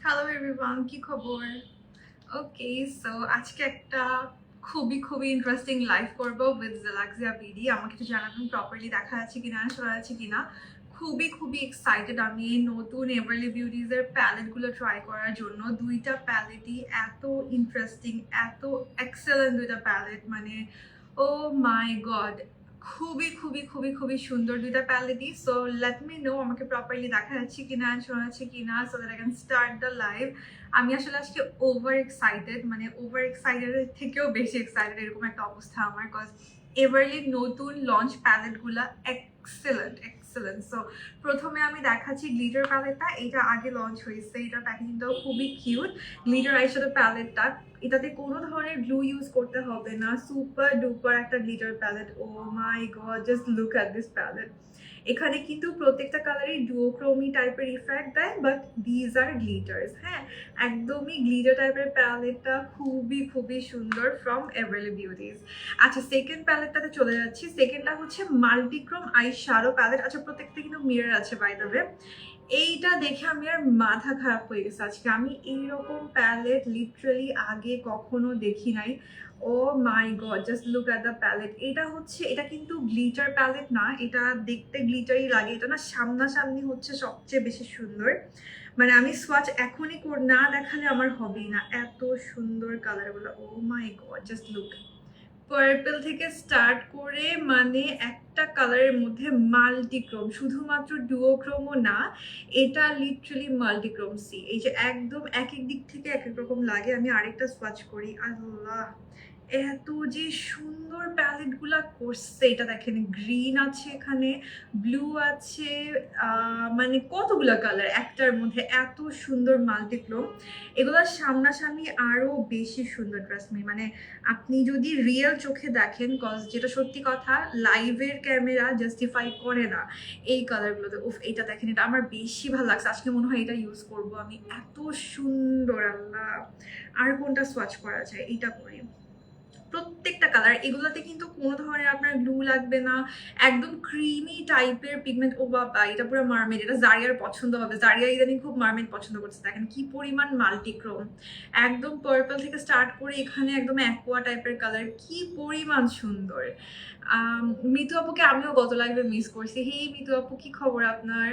Hello everyone, কি খবর? ওকে, so আজকে একটা খুবই ইন্টারেস্টিং লাইভ করবো উইথ জেলাক্সিয়া বিডি। আমাকে একটু জানাবেন প্রপারলি দেখা যাচ্ছে কিনা, শোনা যাচ্ছে কিনা। খুবই এক্সাইটেড আমি এই নতুন এভারলি বিউটিজ এর প্যালেট গুলো ট্রাই করার জন্য। দুইটা প্যালেটই এত ইন্টারেস্টিং, এত এক্সেলেন্ট দুইটা প্যালেট, মানে ও মাই গড, খুবই সুন্দর দুইটা প্যালেটই। সো লেট মি নো আমাকে প্রপারলি দেখা যাচ্ছে কিনা, শোনা যাচ্ছে কিনা, so that I can start the live. আমি আসলে আজকে ওভার এক্সাইটেড, মানে ওভার এক্সাইটেডের থেকেও বেশি এক্সাইটেড, এরকম একটা অবস্থা আমার। কজ এভারলি নতুন লঞ্চ প্যালেট গুলা এক্সেলেন্ট। সো প্রথমে আমি দেখাচ্ছি গ্লিটার প্যালেটটা। এটা আগে লঞ্চ হয়েছে, এটা প্যাকেজিংটাও খুবই কিউট। গ্লিটার আইশ্যাডো প্যালেটটা, এটাতে কোনো ধরনের গ্লু ইউজ করতে হবে না, সুপার ডুপার একটা glitter palette. Oh my god, just look at this palette. এখানে কিন্তু প্রত্যেকটা কালারই ডুওক্রোমি টাইপের ইফেক্ট দেয়, বাট দিজ আর গ্লিটার্স। হ্যাঁ, একদমই গ্লিটার টাইপের প্যালেটটা খুবই সুন্দর ফ্রম এভারলি বিউটিজ। আচ্ছা, সেকেন্ড প্যালেটটাতে চলে যাচ্ছি। সেকেন্ডটা হচ্ছে মাল্টিক্রোম আই শ্যাডো প্যালেট। আচ্ছা, প্রত্যেকটা কিন্তু মিরর আছে বাই দ্য ওয়ে। এইটা দেখে আমি আর মাথা খারাপ হয়ে গেছে আজকে। আমি এইরকম প্যালেট লিটারালি আগে কখনো দেখি নাই। Oh my god, just look at the palette. এটা কিন্তু গ্লিটার প্যালেট না, এটা দেখতে গ্লিটারই লাগে। এটা না সামনাসামনি হচ্ছে সবচেয়ে বেশি সুন্দর। মানে আমি সোয়াচ এখনই না দেখালে আমার হবেই না, এত সুন্দর কালারগুলো। ও my god, just look. Purple থেকে স্টার্ট করে মানে একটা কালারের মধ্যে মাল্টিক্রোম, শুধুমাত্র ডুওক্রোমও না, এটা লিটারালি মাল্টিক্রোম। সি, এই যে একদম এক এক দিক থেকে এক এক রকম লাগে। আমি আরেকটা সোয়াচ করি, আল্লাহ এত যে সুন্দর প্যালেট গুলা করছে। এটা দেখেন, গ্রিন আছে এখানে, ব্লু আছে, মানে কতগুলা কালার একটার মধ্যে, এত সুন্দর মাল্টিক্রোম। এগুলা সামনাসামনি আরো বেশি সুন্দর, ট্রাস্ট মি। মানে আপনি যদি রিয়েল চোখে দেখেন, কজ যেটা সত্যি কথা, লাইভের ক্যামেরা জাস্টিফাই করে না এই কালারগুলোতে। উফ, এটা দেখেন, এটা আমার বেশি ভালো লাগছে। আজকে মনে হয় এটা ইউজ করবো আমি, এত সুন্দর। আল্লাহ, আর কোনটা সোয়াচ করা যায়, এটা করি। প্রত্যেকটা কালার, এগুলোতে কিন্তু কোনো ধরনের আপনার গ্লু লাগবে না। একদম ক্রিমি টাইপের পিগমেন্ট। ও বাবা, এটা পুরো মার্মেড। এটা জারিয়ার পছন্দ হবে। জারিয়া ইদানিং খুব মার্মেড পছন্দ করছে। দেখেন কি পরিমাণ মাল্টিক্রোম। একদম পার্পল থেকে স্টার্ট করে এখানে একদম অ্যাকোয়া টাইপের কালার, কি পরিমাণ সুন্দর। মিতু আপুকে আমিও গত লাইভে মিস করছি। হেই মিতু আপু, কি খবর আপনার?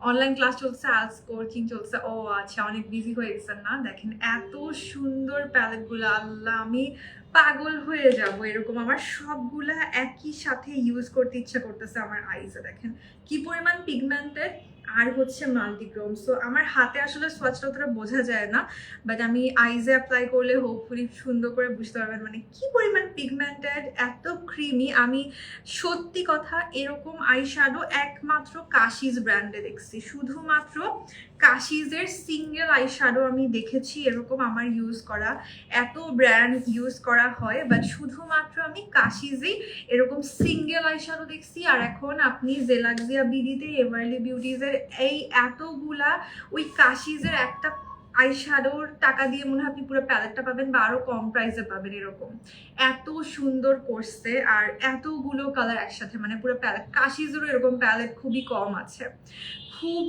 অনলাইন ক্লাস চলছে, আজ কোচিং চলছে। ও আচ্ছা, অনেক বিজি হয়ে গেছেন না? দেখেন এত সুন্দর প্যালেট গুলো, আল্লাহ আমি পাগল হয়ে যাব এরকম। আমার সবগুলা একই সাথে ইউজ করতে ইচ্ছা করতেছে আমার আইসে। দেখেন কি পরিমাণ পিগমেন্টেড আর হচ্ছে মাল্টিক্রোম। সো আমার হাতে আসলে সোয়াচটা অতটা বোঝা যায় না, বাট আমি আইজে অ্যাপ্লাই করলে হোপফুলি সুন্দর করে বুঝতে পারবেন মানে কি পরিমাণ পিগমেন্টেড, এত ক্রিমি। আমি সত্যি কথা, এরকম আই শ্যাডো একমাত্র কাশিজ ব্র্যান্ডে দেখছি। শুধুমাত্র কাশিজের সিঙ্গেল আই শ্যাডো আমি দেখেছি এরকম আমার ইউজ করা। এত ব্র্যান্ড ইউজ করা হয়, বাট শুধুমাত্র আমি কাশিজেই এরকম সিঙ্গেল আই শ্যাডো দেখছি। আর এখন আপনি জেলাক্সিয়া বিডিতে এভারলি বিউটিজের এই এতগুলা ওই কাশিজের একটা আই শ্যাডোর টাকা দিয়ে মনে হয় আপনি পুরো প্যালেটটা পাবেন, বা আরো কম প্রাইসে পাবেন এরকম। এত সুন্দর করছে, আর এতগুলো কালার একসাথে, মানে পুরো প্যালেট। কাশিজেরও এরকম প্যালেট খুবই কম আছে। খুব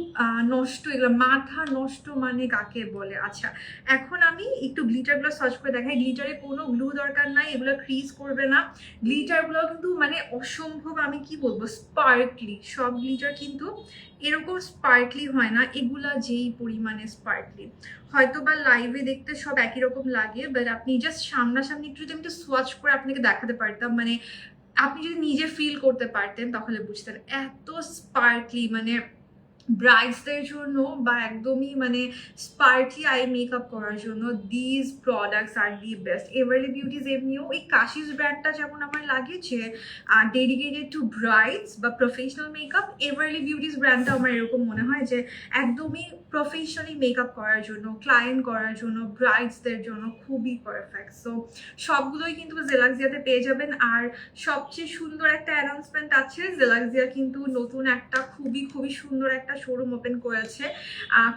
নষ্ট, এগুলো মাথা নষ্ট মানে কাকে বলে। আচ্ছা, এখন আমি একটু গ্লিটারগুলো সার্চ করে দেখাই। গ্লিটারে কোনো গ্লু দরকার নাই, এগুলো ক্রিজ করবে না। গ্লিটারগুলো কিন্তু মানে অসম্ভব, আমি কি বলবো, স্পার্কলি। সব গ্লিটার কিন্তু এরকম স্পার্কলি হয় না, এগুলা যেই পরিমাণে স্পার্কলি। হয়তো বা লাইভে দেখতে সব একই রকম লাগে, বাট আপনি জাস্ট সামনাসামনি একটু যদি আমি একটু সোয়াচ করে আপনাকে দেখাতে পারতাম, মানে আপনি যদি নিজে ফিল করতে পারতেন তাহলে বুঝতেন এত স্পার্কলি। মানে ব্রাইডসদের জন্য বা একদমই মানে স্পার্কলি আই মেকআপ করার জন্য these products are the best. Everly Beauties এমনিও এই কাশিস ব্র্যান্ডটা যেমন আমার লাগে যে ডেডিকেটেড টু ব্রাইডস বা প্রফেশনাল মেকআপ, এভারলি বিউটিজ ব্র্যান্ডটা আমার এরকম মনে হয় যে একদমই প্রফেশনালি মেকআপ করার জন্য, ক্লায়েন্ট করার জন্য, ব্রাইডসদের জন্য খুবই পারফেক্ট। সো সবগুলোই কিন্তু জেলাক্সিয়াতে পেয়ে যাবেন। আর সবচেয়ে সুন্দর একটা অ্যানাউন্সমেন্ট আছে, জেলাক্সিয়া কিন্তু নতুন একটা খুবই সুন্দর একটা শোরুম ওপেন করেছে।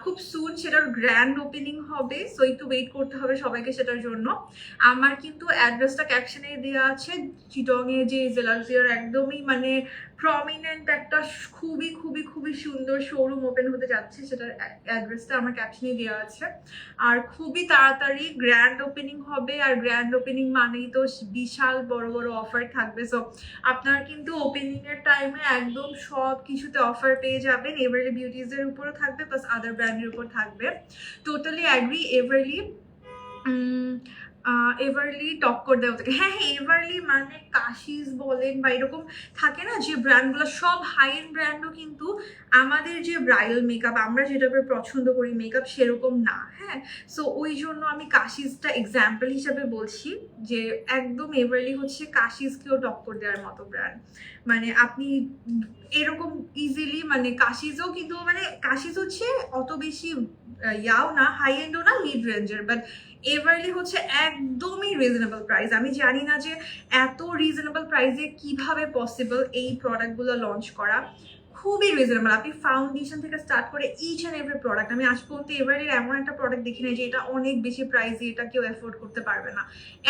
খুব সুন সেটার গ্র্যান্ড ওপেনিং হবে, সো একটু ওয়েট করতে হবে সবাইকে সেটার জন্য। আমার কিন্তু অ্যাড্রেসটা ক্যাপশনে দেওয়া আছে। চিটংয়ে যে জেলাক্সিয়ার একদমই মানে প্রমিনেন্ট একটা খুবই খুবই খুবই সুন্দর শোরুম ওপেন হতে যাচ্ছে, সেটার অ্যাড্রেসটা আমার ক্যাপশনে দেওয়া আছে। আর খুবই তাড়াতাড়ি গ্র্যান্ড ওপেনিং হবে, আর গ্র্যান্ড ওপেনিং মানেই তো বিশাল বড় বড় অফার থাকবে। সো আপনারা কিন্তু ওপেনিং এর টাইমে একদম সব কিছুতে অফার পেয়ে যাবেন। এভারলি বিউটিজ এর উপরও থাকবে, প্লাস আদার ব্র্যান্ডের উপর থাকবে। Totally agree. এভারলি টক্কর দেওয়া থাকে। হ্যাঁ হ্যাঁ, এভারলি মানে কাশিস বলেন বা এরকম থাকে না যে ব্র্যান্ডগুলো, সব হাই এন্ড ব্র্যান্ডও কিন্তু আমাদের যে ব্রাইডাল মেকআপ আমরা যেটা পছন্দ করি মেকআপ সেরকম না। হ্যাঁ, সো ওই জন্য আমি কাশিসটা এক্সাম্পল হিসাবে বলছি যে একদম এভারলি হচ্ছে কাশিসকেও টক্কর দেওয়ার মতো ব্র্যান্ড। মানে আপনি এরকম ইজিলি মানে কাশিসও কিন্তু মানে কাশিস হচ্ছে অত বেশি ইয়াও না, হাই এন্ডও না, মিড রেঞ্জের, বাট এভারলি হচ্ছে একদমই রিজনেবল প্রাইস। আমি জানি না যে এত রিজনেবল প্রাইসে কিভাবে পসিবল এই প্রোডাক্টগুলো লঞ্চ করা। খুবই রিজনেবল। আপনি ফাউন্ডেশন থেকে স্টার্ট করে ইচ অ্যান্ড এভরি প্রোডাক্ট, আমি আজ পর্যন্ত এভারের এমন একটা প্রোডাক্ট দেখি নাই যে এটা অনেক বেশি প্রাইসে, এটা কেউ অ্যাফোর্ড করতে পারবে না।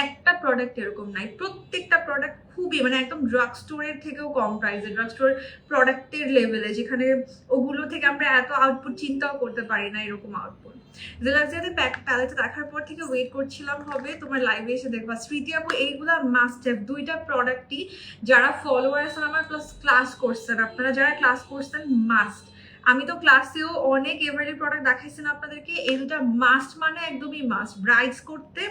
একটা প্রোডাক্ট এরকম নাই, প্রত্যেকটা প্রোডাক্ট খুবই মানে একদম ড্রাগ স্টোরের থেকেও কম প্রাইসে, ড্রাগ স্টোর প্রোডাক্টের লেভেলে, যেখানে ওগুলো থেকে আমরা এত আউটপুট চিন্তাও করতে পারি না এরকম আউটপুট। জেলাক্সিয়াতে প্যালেটটা দেখার পর থেকে ওয়েট করছিলাম হবে তোমার লাইভে এসে দেখবা। স্মৃতি আপু এইগুলা মাস্ট হ্যাভ, দুইটা প্রোডাক্টই যারা ফলোয়ার আছেন আমার প্লাস ক্লাস করছেন, আপনারা যারা ক্লাস করছেন মাস্ট। আমি তো ক্লাসেও অনেক এভারেলি প্রোডাক্ট দেখাইছেন আপনাদেরকে, এই দুটা মাস্ট মানে একদমই মাস্ট। ব্রাইডস করতে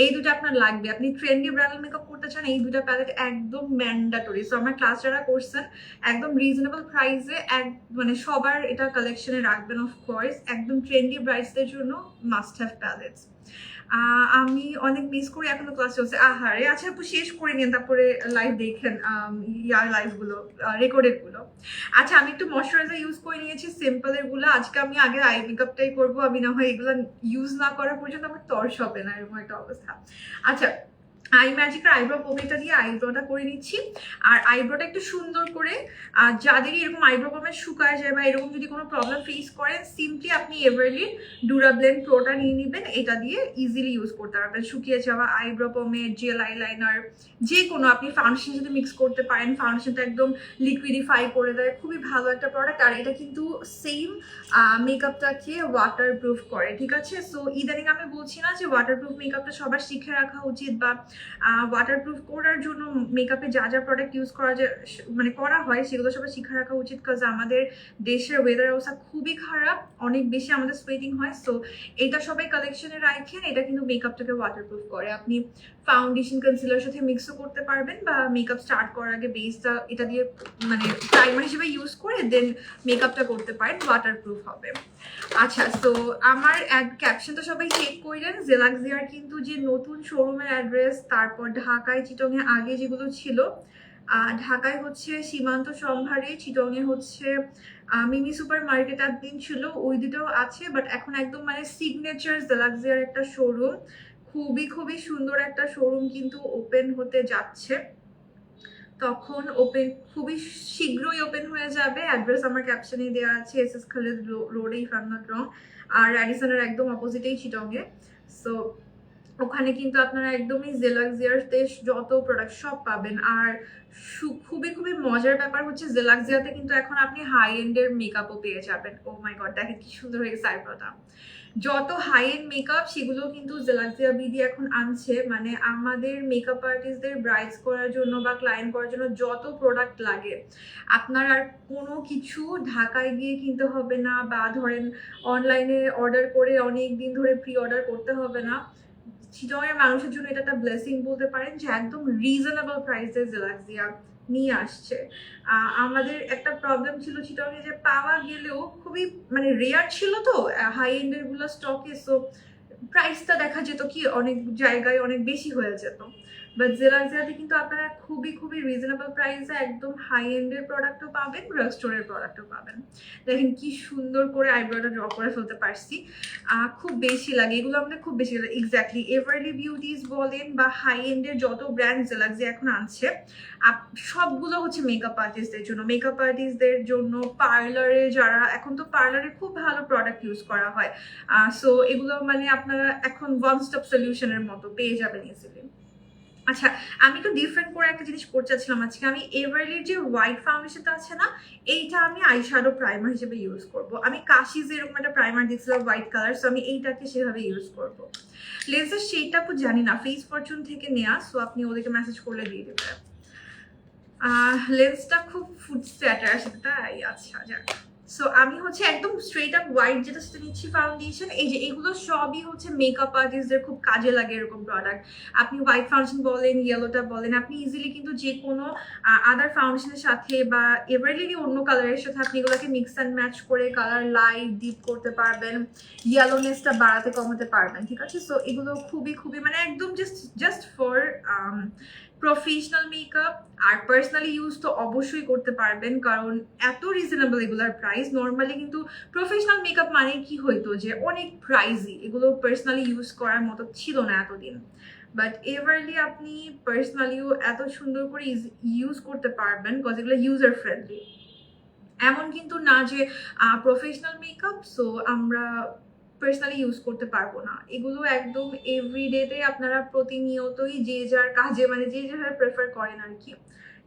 এই দুটো আপনার লাগবে, আপনি ট্রেন্ডি ব্রাইডাল মেকআপ করতে চান এই দুটা প্যালেট একদম ম্যান্ডাটরি। সো আমার ক্লাস যারা করছেন একদম রিজনেবল প্রাইসে মানে সবার এটা কালেকশনে রাখবেন অফকোর্স, একদম ট্রেন্ডি ব্রাইডসদের জন্য মাস্ট হ্যাভ প্যালেটস। আমি অনেক মিস করি, এখনো ক্লাস চলছে। আহারে, আচ্ছা আপু শেষ করে নিন তারপরে লাইভ দেখেন, ইয়ার লাইভগুলো রেকর্ডেড গুলো। আচ্ছা আমি একটু ময়শ্চারাইজার ইউজ করে নিয়েছি সিম্পলের গুলো। আজকে আমি আগে আই মেকআপটাই করবো, আমি না হয় এগুলো ইউজ না করা পর্যন্ত আমার তর্স হবে না, এরকম একটা অবস্থা। আচ্ছা, আই ম্যাজিকের আইব্রো পমেটা দিয়ে আইব্রোটা করে নিচ্ছি। আর আইব্রোটা একটু সুন্দর করে, যাদেরই এরকম আইব্রো পমে শুকায় যায় বা এরকম যদি কোনো প্রবলেম ফেস করেন, সিম্পলি আপনি এভারলি ডুরাব্লেন্ড প্রোটা নিয়ে নেবেন, এটা দিয়ে ইজিলি ইউজ করতে পারবেন। শুকিয়ে যাওয়া আইব্রো পমেট, জেল আইলাইনার, যে কোনো আপনি ফাউন্ডেশনের সাথে মিক্স করতে পারেন। ফাউন্ডেশনটা একদম লিকুইডিফাই করে দেয়, খুবই ভালো একটা প্রোডাক্ট। আর এটা কিন্তু সেম মেকআপটাকে ওয়াটারপ্রুফ করে, ঠিক আছে? সো ইদানিং আমি বলছি না যে ওয়াটারপ্রুফ মেকআপটা সবার শিখে রাখা উচিত, বা ওয়াটারপ্রুফ করার জন্য মেকআপে যা যা প্রোডাক্ট ইউজ করা যায় মানে করা হয় সেগুলো সবাই শিখে রাখা উচিত। বিকজ আমাদের দেশের ওয়েদার অবস্থা খুবই খারাপ, অনেক বেশি আমাদের সোয়েটিং হয়। সো এটা সবাই কালেকশনে রাখেন, এটা কিন্তু মেকআপটাকে ওয়াটারপ্রুফ করে। আপনি ফাউন্ডেশন কনসিলার সাথে মিক্সও করতে পারবেন, বা মেকআপ স্টার্ট করার আগে বেসটা এটা দিয়ে মানে প্রাইমার হিসেবে ইউজ করে দেন মেকআপটা করতে পারেন, ওয়াটারপ্রুফ হবে। আচ্ছা, তো আমার ক্যাপশন তো সবাই চেক করলেন। জেলাক্সিয়ার কিন্তু যে নতুন শোরুমের অ্যাড্রেস, তারপর ঢাকায় চিটংয়ে আগে যেগুলো ছিল, ঢাকায় হচ্ছে সীমান্ত সম্ভারে, চিটংয়ে হচ্ছে মিমি সুপার মার্কেট একদিন ছিল, ওই দুটো আছে। বাট এখন একদম মানে সিগনেচার জেলাক্সিয়ার একটা শোরুম, খুবই খুবই সুন্দর একটা শোরুম কিন্তু ওপেন হতে যাচ্ছে। তখন খুবই শীঘ্রই ওপেন হয়ে যাবে। অ্যাড্রেস আমার ক্যাপশনে দেওয়া আছে, এসএস খালিদ রোডে if I am not wrong, আর র্যাডিসনের একদম অপোজিটেই চিটংয়ে। সো ওখানে কিন্তু আপনারা একদমই জেলাক্সিয়াতে যত প্রোডাক্ট সব পাবেন। আর খুবই খুবই মজার ব্যাপার হচ্ছে জেলাক্সিয়াতে কিন্তু এখন আপনি হাই এন্ডের মেকআপও পেয়ে যাবেন। ও মাই গড, দেখেন কি সুন্দর হয়ে গেছে আইব্রোটা। যত হাই এন্ড মেকআপ সেগুলো কিন্তু জেলাক্সিয়া বিডি এখন আনছে। মানে আমাদের মেকআপ আর্টিস্টদের ব্রাইডস করার জন্য বা ক্লায়েন্ট করার জন্য যত প্রোডাক্ট লাগে, আপনার আর কোনো কিছু ঢাকায় গিয়ে কিনতে হবে না, বা ধরেন অনলাইনে অর্ডার করে অনেক দিন ধরে প্রি অর্ডার করতে হবে না। চিটংয়ের মানুষের জন্য এটা একটা ব্লেসিং বলতে পারেন যে একদম রিজনেবল প্রাইসে জেলাক্সিয়া নিয়ে আসছে। আমাদের একটা প্রবলেম ছিল চিটংয়ে যে পাওয়া গেলেও খুবই মানে রেয়ার ছিল তো হাই এন্ডের গুলো স্টকে, সো প্রাইসটা দেখা যেত কি অনেক জায়গায় অনেক বেশি হয়ে যেত। বাট জেলাক্সিয়াতে কিন্তু আপনারা খুবই খুবই রিজনেবল প্রাইসে একদম হাই এন্ডের প্রোডাক্টও পাবেন, ড্রাগ স্টোরের প্রোডাক্টও পাবেন। দেখেন কি সুন্দর করে আইব্রোটা ড্র করে ফেলতে পারছি, খুব বেশি লাগে এগুলো আমাদের, খুব বেশি লাগে। এক্স্যাক্টলি এভারলি বিউটিস বলেন বা হাই এন্ডের যত ব্র্যান্ড জেলাক্সিয়া এখন আনছে, সবগুলো হচ্ছে মেকআপ আর্টিস্টদের জন্য। মেকআপ আর্টিস্টদের জন্য, পার্লারে যারা, এখন তো পার্লারে খুব ভালো প্রোডাক্ট ইউজ করা হয়। সো এগুলো মানে আপনারা এখন ওয়ান স্টপ সলিউশনের মতো পেয়ে যাবেন ইজিলি। আচ্ছা, আমি একটু ডিফারেন্ট করে একটা জিনিস করতে চাচ্ছিলাম আজকে। আমি এভারলির যে হোয়াইট ফাউন্ডেশনটা আছে না, এইটা আমি আইশ্যাডো প্রাইমার হিসেবে ইউজ করব। আমি কাশিজ এরকম একটা প্রাইমার দিয়েছিলাম হোয়াইট কালার, সো আমি এইটাকে সেভাবে ইউজ করব। লেন্সের শেডটা আপু জানি না, ফেস ফরচুন থেকে নেয়া, সো আপনি ওদেরকে মেসেজ করলে দিয়ে দেবে। লেন্সটা খুব ফুড স্ট্যাটার সাথে, তাই? আচ্ছা, যাক। সো আমি হচ্ছে একদম স্ট্রেট আপ হোয়াইট যেটা সেটা নিচ্ছি ফাউন্ডেশন। এই যে এগুলো সবই হচ্ছে মেকআপ আর্টিস্টদের খুব কাজে লাগে এরকম প্রোডাক্ট। আপনি হোয়াইট ফাউন্ডেশন বলেন, ইয়েলোটা বলেন, আপনি ইজিলি কিন্তু যে কোনো আদার ফাউন্ডেশনের সাথে বা এভারলি অন্য কালারের সাথে আপনি এগুলোকে মিক্স অ্যান্ড ম্যাচ করে কালার লাইট ডিপ করতে পারবেন, ইয়েলোনেসটা বাড়াতে কমাতে পারবেন, ঠিক আছে? সো এগুলো খুবই খুবই মানে একদম জাস্ট ফর প্রফেশনাল মেকআপ। আর পার্সোনালি ইউজ তো অবশ্যই করতে পারবেন, কারণ এত রিজনেবল এগুলোর প্রাইস। নর্মালি কিন্তু প্রফেশনাল মেকআপ মানে কি হইতো যে অনেক প্রাইসই, এগুলো পার্সোনালি ইউজ করার মতো ছিল না এতদিন। বাট এভারলি আপনি পার্সোনালিও এত সুন্দর করে ইউজ করতে পারবেন, বিকজ এগুলো ইউজার ফ্রেন্ডলি। এমন কিন্তু না যে প্রফেশনাল মেকআপ সো আমরা পার্সোনালি ইউজ করতে পারবো না। এগুলো একদম এভরিডেতে আপনারা প্রতিনিয়তই যে যার কাজে মানে যে যেভাবে প্রেফার করেন আর কি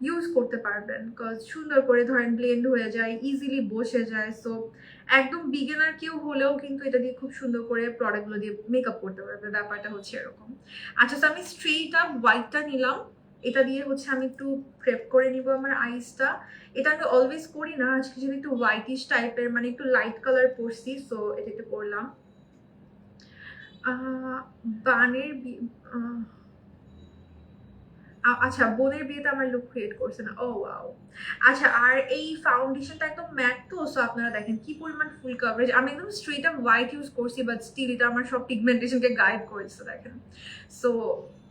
ইউজ করতে পারবেন, বিকজ সুন্দর করে ধরেন ব্লেন্ড হয়ে যায়, ইজিলি বসে যায়। সো একদম বিগিনার কেউ হলেও কিন্তু এটা দিয়ে খুব সুন্দর করে প্রোডাক্টগুলো দিয়ে মেকআপ করতে পারবে, ব্যাপারটা হচ্ছে এরকম। আচ্ছা, তো আমি স্ট্রেট আপ হোয়াইটটা নিলাম, এটা দিয়ে হচ্ছে আমি একটু প্রেপ করে নিব আমার আইসটা। এটা আমি অলওয়েজ করি না, আজকে যদি একটু হোয়াইটিশ টাইপের মানে একটু লাইট কালার পরছি, সো এটা একটু করলাম। বানের আচ্ছা, বোনের বিয়েতে আমার লুক ক্রিয়েট করছে না, ও ওয়াও। আচ্ছা, আর এই ফাউন্ডেশনটা একদম ম্যাট তো, সো আপনারা দেখেন কি পরিমাণ ফুল কভারেজ। আমি একদম স্ট্রেট আপ হোয়াইট ইউজ করছি, বাট স্টিল এটা আমার সব পিগমেন্টেশনকে গাইড করেছে, দেখেন। So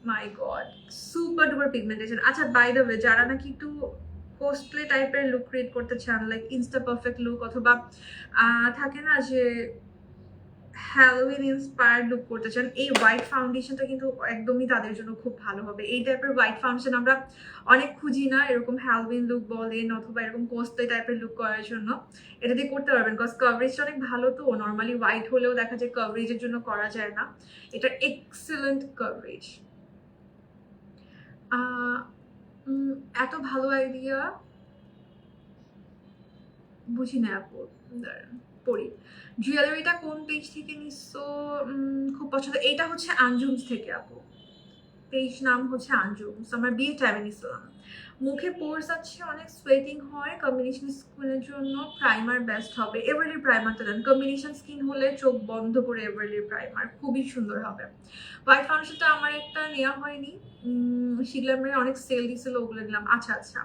my god, super duper pigmentation. আচ্ছা, বাই দ্য ওয়ে, যারা নাকি একটু কোস্টলি টাইপের লুক ক্রিয়েট করতে চান, লাইক ইনস্টা পারফেক্ট লুক, অথবা থাকে না যে হ্যালোউইন ইন্সপায়ার্ড লুক করতে চান, এই হোয়াইট ফাউন্ডেশনটা কিন্তু একদমই তাদের জন্য খুব ভালো হবে। এই টাইপের হোয়াইট ফাউন্ডেশন আমরা অনেক খুঁজি না, এরকম হ্যালোউইন লুক বলেন অথবা এরকম কোস্টলি টাইপের লুক করার জন্য এটা দিয়ে করতে পারবেন, বিকজ কভারেজটা অনেক ভালো। তো নর্মালি হোয়াইট হলেও দেখা যায় কভারেজের জন্য করা যায় না, এটা এক্সেলেন্ট কভারেজ। এত ভালো আইডিয়া, বুঝি না আপু, পড়ি। জুয়েলারিটা কোন পেজ থেকে নিচ্ছো? খুব পছন্দ। এইটা হচ্ছে আঞ্জুমস থেকে আপু, পেজ নাম হচ্ছে আঞ্জুমস, আমার বিয়ে টাইমে নিছিলাম। মুখে পোর্স আছে, অনেক সোয়েটিং হয়, কম্বিনেশন স্কিনের জন্য প্রাইমার বেস্ট হবে। এভারলির প্রাইমারটা দেন, কম্বিনেশন স্কিন হলে চোখ বন্ধ করে এভারলির প্রাইমার খুবই সুন্দর হবে। হোয়াইট ফাউন্ডেশনটা আমার একটা নেওয়া হয়নি, শিগলামের অনেক সেল দিছিল, ওগুলো নিলাম। আচ্ছা আচ্ছা,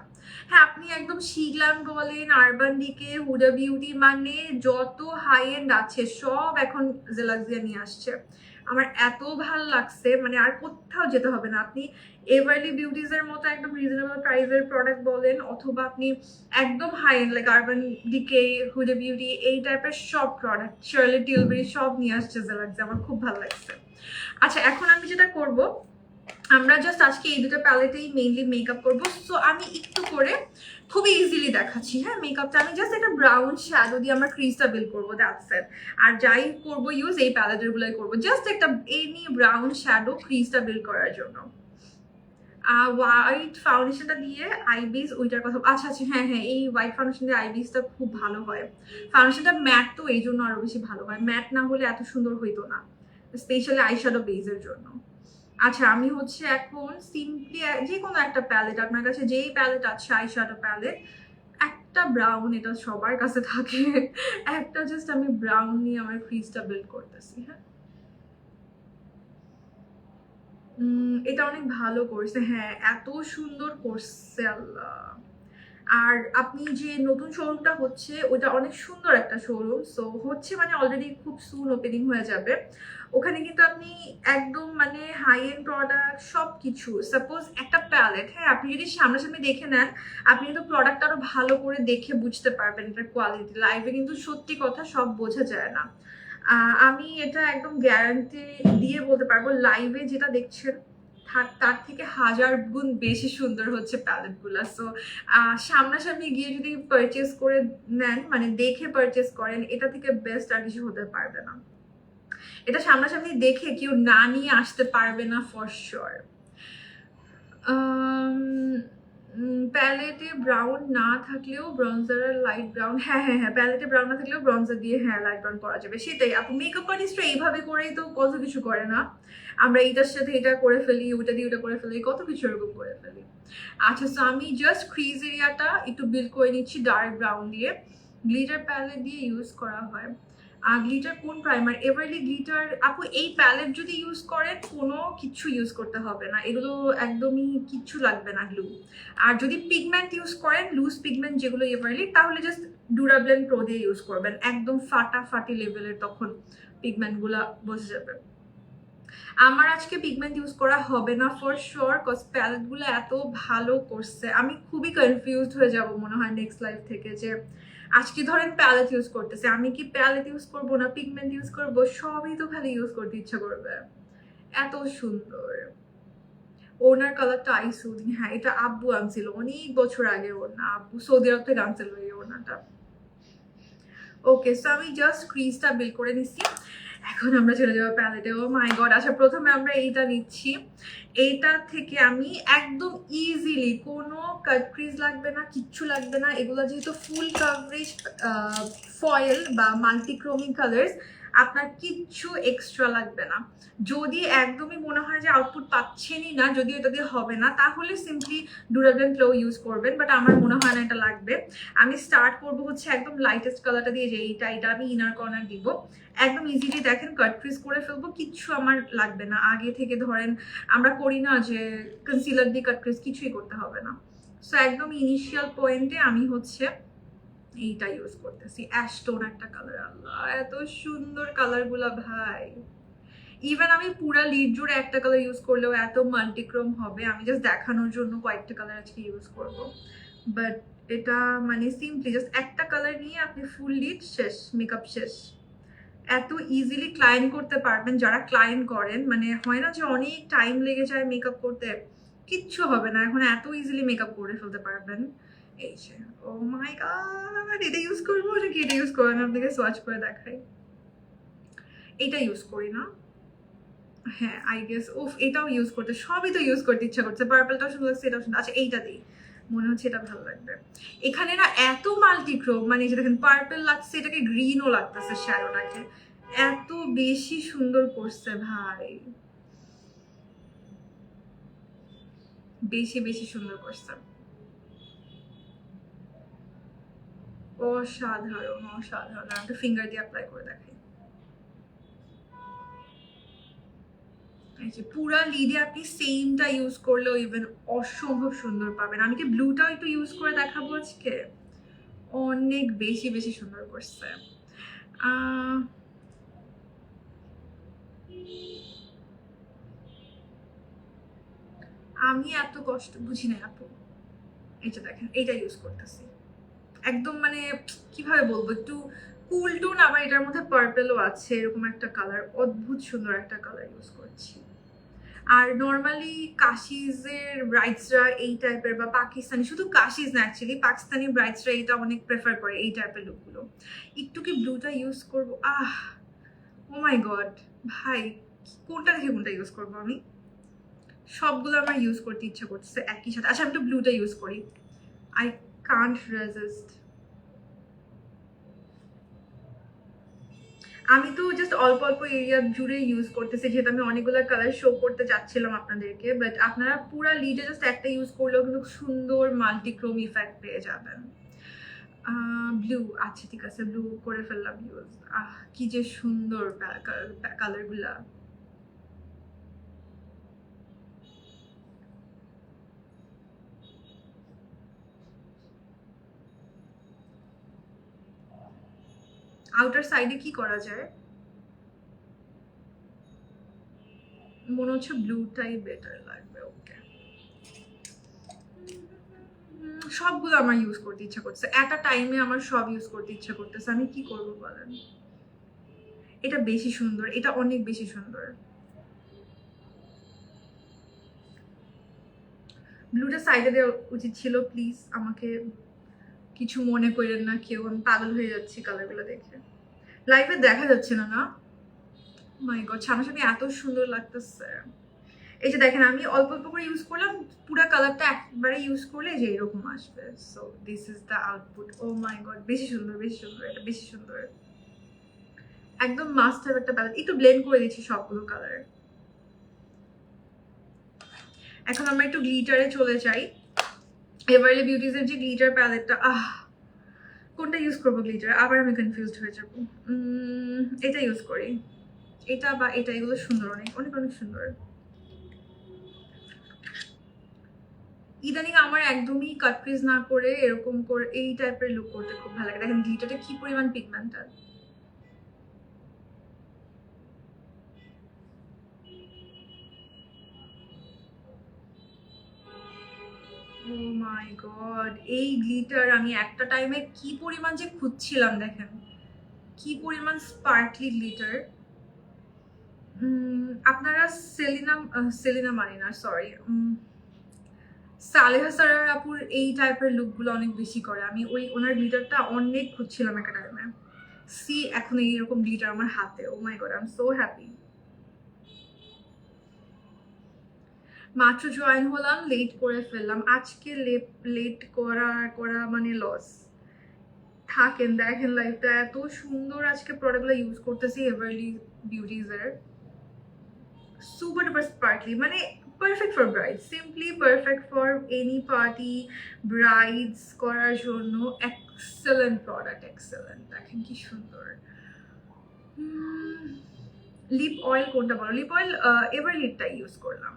হ্যাঁ, আপনি একদম শিগলাম বলেন, আরবান ডিকে, হুডা বিউটি, মানে যত হাই এন্ড আছে সব এখন জেলাক্সিয়া নিয়ে আসছে। আমার এত ভালো লাগছে, মানে আর কোথাও যেতে হবে না। আপনি এভারলি বিউটিজ এর মতো একদম রিজনেবল প্রাইসের প্রোডাক্ট বলেন, অথবা আপনি একদম high end like Urban Decay, Huda Beauty, এই টাইপের সব প্রোডাক্ট, শার্লেট টিলবেরি সব নিয়ে আসছে জেলাক্সিয়া, আমার খুব ভালো লাগছে। আচ্ছা, এখন আমি যেটা করব, আমরা জাস্ট আজকে এই দুটো প্যালেটেই মেইনলি মেকআপ করবো। সো আমি একটু করে খুবই ইজিলি দেখাচ্ছি। হ্যাঁ, মেকআপটা আমি জাস্ট একটা ব্রাউন শ্যাডো দিয়ে আমার ক্রিজটা বিল্ড করবো, দ্যাটস ইট। আর যাই করবো ইউজ এই প্যালেটের গুলোই করবো, জাস্ট একটা এনি ব্রাউন শ্যাডো ক্রিজটা বিল্ড করার জন্য। হোয়াইট ফাউন্ডেশনটা দিয়ে আইবিস ওইটার কথা, আচ্ছা আচ্ছা, হ্যাঁ হ্যাঁ, এই হোয়াইট ফাউন্ডেশন দিয়ে আইবিসটা খুব ভালো হয়। ফাউন্ডেশনটা ম্যাট তো এই জন্য আরো বেশি ভালো হয়, ম্যাট না হলে এত সুন্দর হইতো না, স্পেশালি আইশ্যাডো বেসের জন্য। আচ্ছা, আমি হচ্ছে এখন সিম্পলি যে কোনো একটা প্যালেট, আপনার কাছে যেই প্যালেট আছে আইশ্যাডো প্যালেট, একটা ব্রাউন, এটা সবার কাছে থাকে, একটা জাস্ট আমি ব্রাউন নিয়ে আমার ক্রিজটা বিল্ড করতেছি। হ্যাঁ, এটা অনেক ভালো করছে, হ্যাঁ, এত সুন্দর করছে, আল্লাহ। আর আপনি যে নতুন শোরুমটা হচ্ছে ওটা অনেক সুন্দর একটা শোরুম, সো হচ্ছে মানে অলরেডি খুব সুন ওপেনিং হয়ে যাবে। ওখানে কিন্তু আপনি একদম মানে হাই এন্ড প্রোডাক্ট সব কিছু, সাপোজ একটা প্যালেট, হ্যাঁ, আপনি যদি সামনাসামনি দেখে নেন আপনি কিন্তু প্রোডাক্ট আরো ভালো করে দেখে বুঝতে পারবেন এটার কোয়ালিটি। লাইভে কিন্তু সত্যি কথা সব বোঝা যায় না, আমি এটা একদম গ্যারান্টি দিয়ে বলতে পারবো, লাইভে যেটা দেখছেন তার থেকে 1000 গুণ বেশি সুন্দর হচ্ছে প্যালেট গুলা। সো সামনাসামনি গিয়ে যদি পারচেস করে নেন, মানে দেখে পারচেস করেন, এটা থেকে বেস্ট আর কিছু হতে পারবে না। এটা সামনাসামনি দেখে কেউ না নিয়ে আসতে পারবে না ফর শিওর। প্যালেটে ব্রাউন না থাকলেও ব্রঞ্জার আর লাইট ব্রাউন, হ্যাঁ হ্যাঁ হ্যাঁ, প্যালেটে ব্রাউন না থাকলেও ব্রঞ্জার দিয়ে হ্যাঁ লাইট ব্রাউন করা যাবে। সেটাই আপু, মেকআপ আর্টিস্টরা এইভাবে করেই তো কত কিছু করে না, আমরা এইটার সাথে এটা করে ফেলি, ওটা দিয়ে ওটা করে ফেলি, কত কিছু এরকম করে ফেলি। আচ্ছা, সো আমি জাস্ট ক্রিজ এরিয়াটা একটু বিল্ড করে নিচ্ছি ডার্ক ব্রাউন দিয়ে। গ্লিটার প্যালেট দিয়ে ইউজ করা হয়। গ্লিটার কোন প্রাইমার? এভারলি গ্লিটার আপু, এই প্যালেট যদি ইউজ করেন কোনো কিছু ইউজ করতে হবে না, এগুলো একদমই কিচ্ছু লাগবে না গ্লু। আর যদি পিগমেন্ট ইউজ করেন, লুজ পিগমেন্ট যেগুলো এভারলি, তাহলে জাস্ট ডুরাব্লেন্ড প্রো দিয়ে ইউজ করবেন, একদম ফাটাফাটি লেভেলের, তখন পিগমেন্টগুলো বসে যাবে। আমার আজকে পিগমেন্ট ইউজ করা হবে না ফর শিওর, কজ প্যালেটগুলো এত ভালো করছে, আমি খুবই কনফিউজড হয়ে যাব মনে হয় নেক্সট লাইফ থেকে, যে আজকে ধরেন প্যালেট ইউজ করতেছে, আমি কি প্যালেট ইউজ করবো না পিগমেন্ট ইউজ করবো, সবই তো খালি ইউজ করতে ইচ্ছা করবে, এত সুন্দর। ওনার কালারটা আই সুদিং, হ্যাঁ এটা আব্বু আনছিল অনেক বছর আগে, ওনা আব্বু সৌদি আরব থেকে আনছিল এই ওনাটা। ওকে, সো আমি জাস্ট ক্রিজটা বিল করে নিচ্ছি, এখন আমরা চলে যাবো প্যালেটে। ও মাই গড, আচ্ছা প্রথমে আমরা এইটা নিচ্ছি, এইটা থেকে আমি একদম ইজিলি, কোনো কাট ক্রিজ লাগবে না, কিচ্ছু লাগবে না, এগুলো যেহেতু ফুল কাভারেজ ফয়েল বা মাল্টিক্রোমিক কালার্স, আপনার কিচ্ছু এক্সট্রা লাগবে না। যদি একদমই মনে হয় যে আউটপুট পাচ্ছেনই না, যদি এটা দিয়ে হবে না, তাহলে সিম্পলি ডুরাব্লেন্ড গ্লো ইউজ করবেন, বাট আমার মনে হয় না এটা লাগবে। আমি স্টার্ট করবো হচ্ছে একদম লাইটেস্ট কালারটা দিয়ে, যে এটা আমি ইনার কর্নার দিব, একদম ইজিলি দেখেন কাট ক্রিজ করে ফেলবো, কিচ্ছু আমার লাগবে না। আগে থেকে ধরেন আমরা করি না যে কনসিলার দিয়ে কাট ক্রিজ, কিছুই করতে হবে না। সো একদম ইনিশিয়াল পয়েন্টে আমি হচ্ছে এইটা ইউজ করতেছি, অ্যাশটোন একটা কালার, আল্লাহ এত সুন্দর কালারগুলা ভাই। ইভেন আমি পুরা লিড জুড়ে একটা কালার ইউজ করলেও এত মাল্টিক্রোম হবে, আমি জাস্ট দেখানোর জন্য কয়েকটা কালার আজকে ইউজ করব, বাট এটা মানে সিম্পলি জাস্ট একটা কালার নিয়ে আপনি ফুল লিড শেষ, মেকআপ শেষ। এত ইজিলি ক্লায়েন্ট করতে পারবেন যারা ক্লায়েন্ট করেন, মানে হয় না যে অনেক টাইম লেগে যায় মেকআপ করতে, কিচ্ছু হবে না, এখন এত ইজিলি মেকআপ করে ফেলতে পারবেন। এই যে ও মাই গড, এটা ইউজ করবো নাকি এটা ইউজ করবো, আমি আপনাকে সোয়াচ করে দেখাই। এটা ইউজ করি না, হ্যাঁ আই গেস, ওফ এটাও ইউজ করতে, সবই তো ইউজ করতে ইচ্ছা করছে, পার্পলটাও সুন্দর লাগছে, এটাও সুন্দর। আচ্ছা এইটা দিই, মনে হচ্ছে এটা ভালো লাগবে। এখানে না এত মাল্টিক্রোম, মানে যে দেখেন পার্পল লাগছে, এটাকে গ্রিনও লাগতেছে শ্যাডোটাকে, এত বেশি সুন্দর করছে ভাই, বেশি বেশি সুন্দর করছে, অসাধারণ অসাধারণ। আমি ফিঙ্গার দিয়ে অ্যাপ্লাই করে দেখাই, এই যে পুরা লিডে আপনি সেমটা ইউজ করলেও ইভেন অসম্ভব সুন্দর পাবেন। আমি কি ব্লুটাও একটু ইউজ করে দেখাবো আজকে, অনেক বেশি বেশি সুন্দর করছে। আমি এত কষ্ট বুঝি না আপু, এইটা দেখেন, এইটা ইউজ করতেছি একদম, মানে কিভাবে বলবো, একটু কুল টোন, আবার এটার মধ্যে পার্পেলও আছে, এরকম একটা কালার, অদ্ভুত সুন্দর একটা কালার ইউজ করছি। আর নর্মালি কাশিজের ব্রাইডসরা এই টাইপের, বা পাকিস্তানি, শুধু কাশিজ না অ্যাকচুয়ালি, পাকিস্তানি ব্রাইডসরা এটা অনেক প্রেফার করে এই টাইপের লুকগুলো। একটু কি ব্লুটা ইউজ করবো, ও মাই গড ভাই, কোনটা দেখে কোনটা ইউজ করবো আমি, সবগুলো আমার ইউজ করতে ইচ্ছা করছে একই সাথে। আচ্ছা আমি একটু ব্লুটা ইউজ করি, আই কান্ট রেজিস্ট। আমি তো জাস্ট অল্প অল্প এরিয়া জুড়ে ইউজ করতেছি, যেহেতু আমি অনেকগুলো কালার শো করতে চাচ্ছিলাম আপনাদেরকে, বাট আপনারা পুরো লিডে জাস্ট একটা ইউজ করলেও কিন্তু সুন্দর মাল্টিক্রোম ইফেক্ট পেয়ে যাবেন। ব্লু, আচ্ছা ঠিক আছে, ব্লু করে ফেললাম ইউজ। কি যে সুন্দর কালারগুলা। আউটার সাইডে কি করা যায়, মনে হচ্ছে ব্লুটাই বেটার লাগবে। ওকে, সবগুলো আমার ইউজ করতে ইচ্ছা করছে, একটা টাইমে আমার সব ইউজ করতে ইচ্ছা করতেছে, আমি কি করবো বলেন। এটা বেশি সুন্দর, এটা অনেক বেশি সুন্দর। ব্লুটা সাইডে দেওয়া উচিত ছিল, প্লিজ আমাকে কিছু মনে করেন না কেউ, আমি পাগল হয়ে যাচ্ছি কালারগুলো দেখে। লাইভে দেখা যাচ্ছে না, না মাই গড, সামনাসামনি এত সুন্দর লাগতেছে। এই যে দেখেন আমি অল্প অল্প করে ইউজ করলাম, পুরো কালারটা একবারে ইউজ করলে যে এরকম আসবে। So this is the output. Oh my god, বেশি সুন্দর, বেশি সুন্দর, এটা বেশি সুন্দর, একদম মাস্ট হ্যাভ একটা প্যালেট। একটু ব্লেন্ড করে দিচ্ছি সবগুলো কালার। এখন আমরা একটু গ্লিটারে চলে যাই। এভারলি বিউটিজের যে গ্লিটার প্যালেটটা, কোনটা ইউজ করবো গ্লিটার, আবার আমি কনফিউজড হয়ে যাবো। এটা ইউজ করি, এটা বা এটা, এগুলো সুন্দর, অনেক অনেক অনেক সুন্দর। ইদানিং আমার একদমই কাট ক্রিজ না করে এরকম করে এই টাইপের লুক করতে খুব ভালো লাগে। দেখেন গ্লিটারটা কি পরিমাণ পিগমেন্টেড। ও মাই গড, এই গ্লিটার আমি একটা টাইমে কি পরিমাণ যে খুঁজছিলাম, দেখেন কি পরিমাণ স্পার্কলি গ্লিটার। আপনারা সেলিনা, সেলিনা মানি না, সরি, সালেহা সারার আপুর এই টাইপের লুকগুলো অনেক বেশি করে। আমি ওই ওনার গ্লিটারটা অনেক খুঁজছিলাম একটা টাইমে। সি এখন এইরকম গ্লিটার আমার হাতে। Oh my god, I am so happy. মাত্র জয়েন হলাম, লেট করে ফেললাম আজকে। লেট করা মানে লস। থাকেন, দেখেন লাইফটা এত সুন্দর। আজকে প্রোডাক্টগুলো ইউজ করতেছি এভারলি বিউটিজের, সুপার ডুপার স্পার্কলি, মানে perfect for bride, simply perfect for any party, brides করার জন্য এক্সেলেন্ট প্রোডাক্ট, এক্সেলেন্ট। দেখেন কি সুন্দর। লিপ অয়েল কোনটা বলো? লিপ অয়েল এভারলিটটা ইউজ করলাম,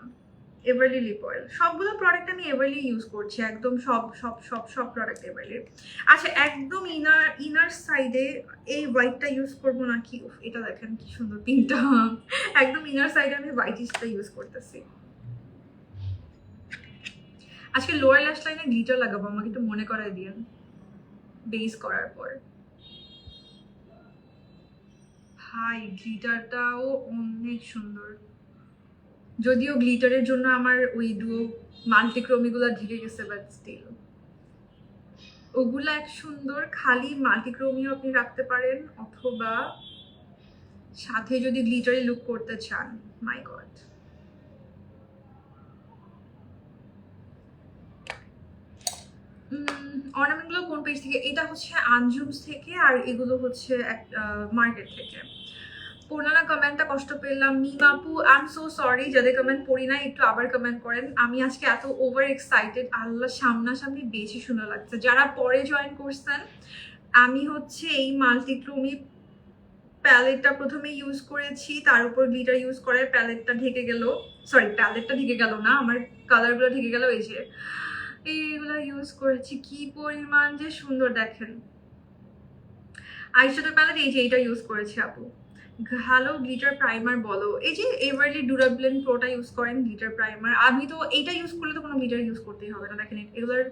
এভারলি লিপ অয়েল। সবগুলো প্রোডাক্ট আমি এভারলি ইউজ করছি, একদম সব সব সব সব প্রোডাক্ট এভারলি। আচ্ছা, একদম ইনার সাইডে এই হোয়াইটটা ইউজ করবো নাকি? এটা দেখেন কি সুন্দর পিঙ্কটা। একদম ইনার সাইডে আমি হোয়াইটিশটা ইউজ করতেছি। আজকে লোয়ার ল্যাশ লাইনে গ্লিটার লাগাবো, আমাকে একটু মনে করাই দিন বেস করার পর। হাই, গ্লিটারটাও অনেক সুন্দর, যদিও গ্লিটারের জন্য আমার ওই ডুও মাল্টিক্রোমিগুলো ঢেকে গেছে, বাট স্টিল ওগুলা এক সুন্দর। খালি মাল্টিক্রোমিও আপনি রাখতে পারেন, অথবা সাথে যদি গ্লিটারি লুক করতে চান, মাই গড। অর্নামেন্টগুলো কোন পেজ থেকে? এটা হচ্ছে আনজুমস থেকে, আর এগুলো হচ্ছে মার্কেট থেকে। পড়লাম কমেন্টটা, কষ্ট পেলাম। মিমাপু, আই এম সো সরি, যাদের কমেন্ট পড়ি না একটু আবার কমেন্ট করেন। আমি আজকে এত ওভার এক্সাইটেড, আল্লাহ সামনাসামনি বেশি সুন্দর লাগছে। যারা পরে জয়েন করছেন, আমি হচ্ছে এই মাল্টিক্রোমি প্যালেটটা প্রথমে ইউজ করেছি, তার উপর গ্লিটার ইউজ করে প্যালেটটা ঢেকে গেল। সরি, প্যালেটটা ঢেকে গেল না, আমার কালারগুলো ঢেকে গেল। এই যে এইগুলো ইউজ করেছি, কি পরিমাণ যে সুন্দর। দেখেন আইশ্যাডো প্যালেট, এই যে এইটা ইউজ করেছি আপু। ভালো গ্লিটার প্রাইমার বলো, এই যে এভারলি ডুরাব্লেন প্রোটা ইউজ করেন গ্লিটার প্রাইমার। আমি তো এইটা ইউজ করলে তো কোনো গ্লিটার ইউজ করতেই হবে না। দেখেন এগুলোর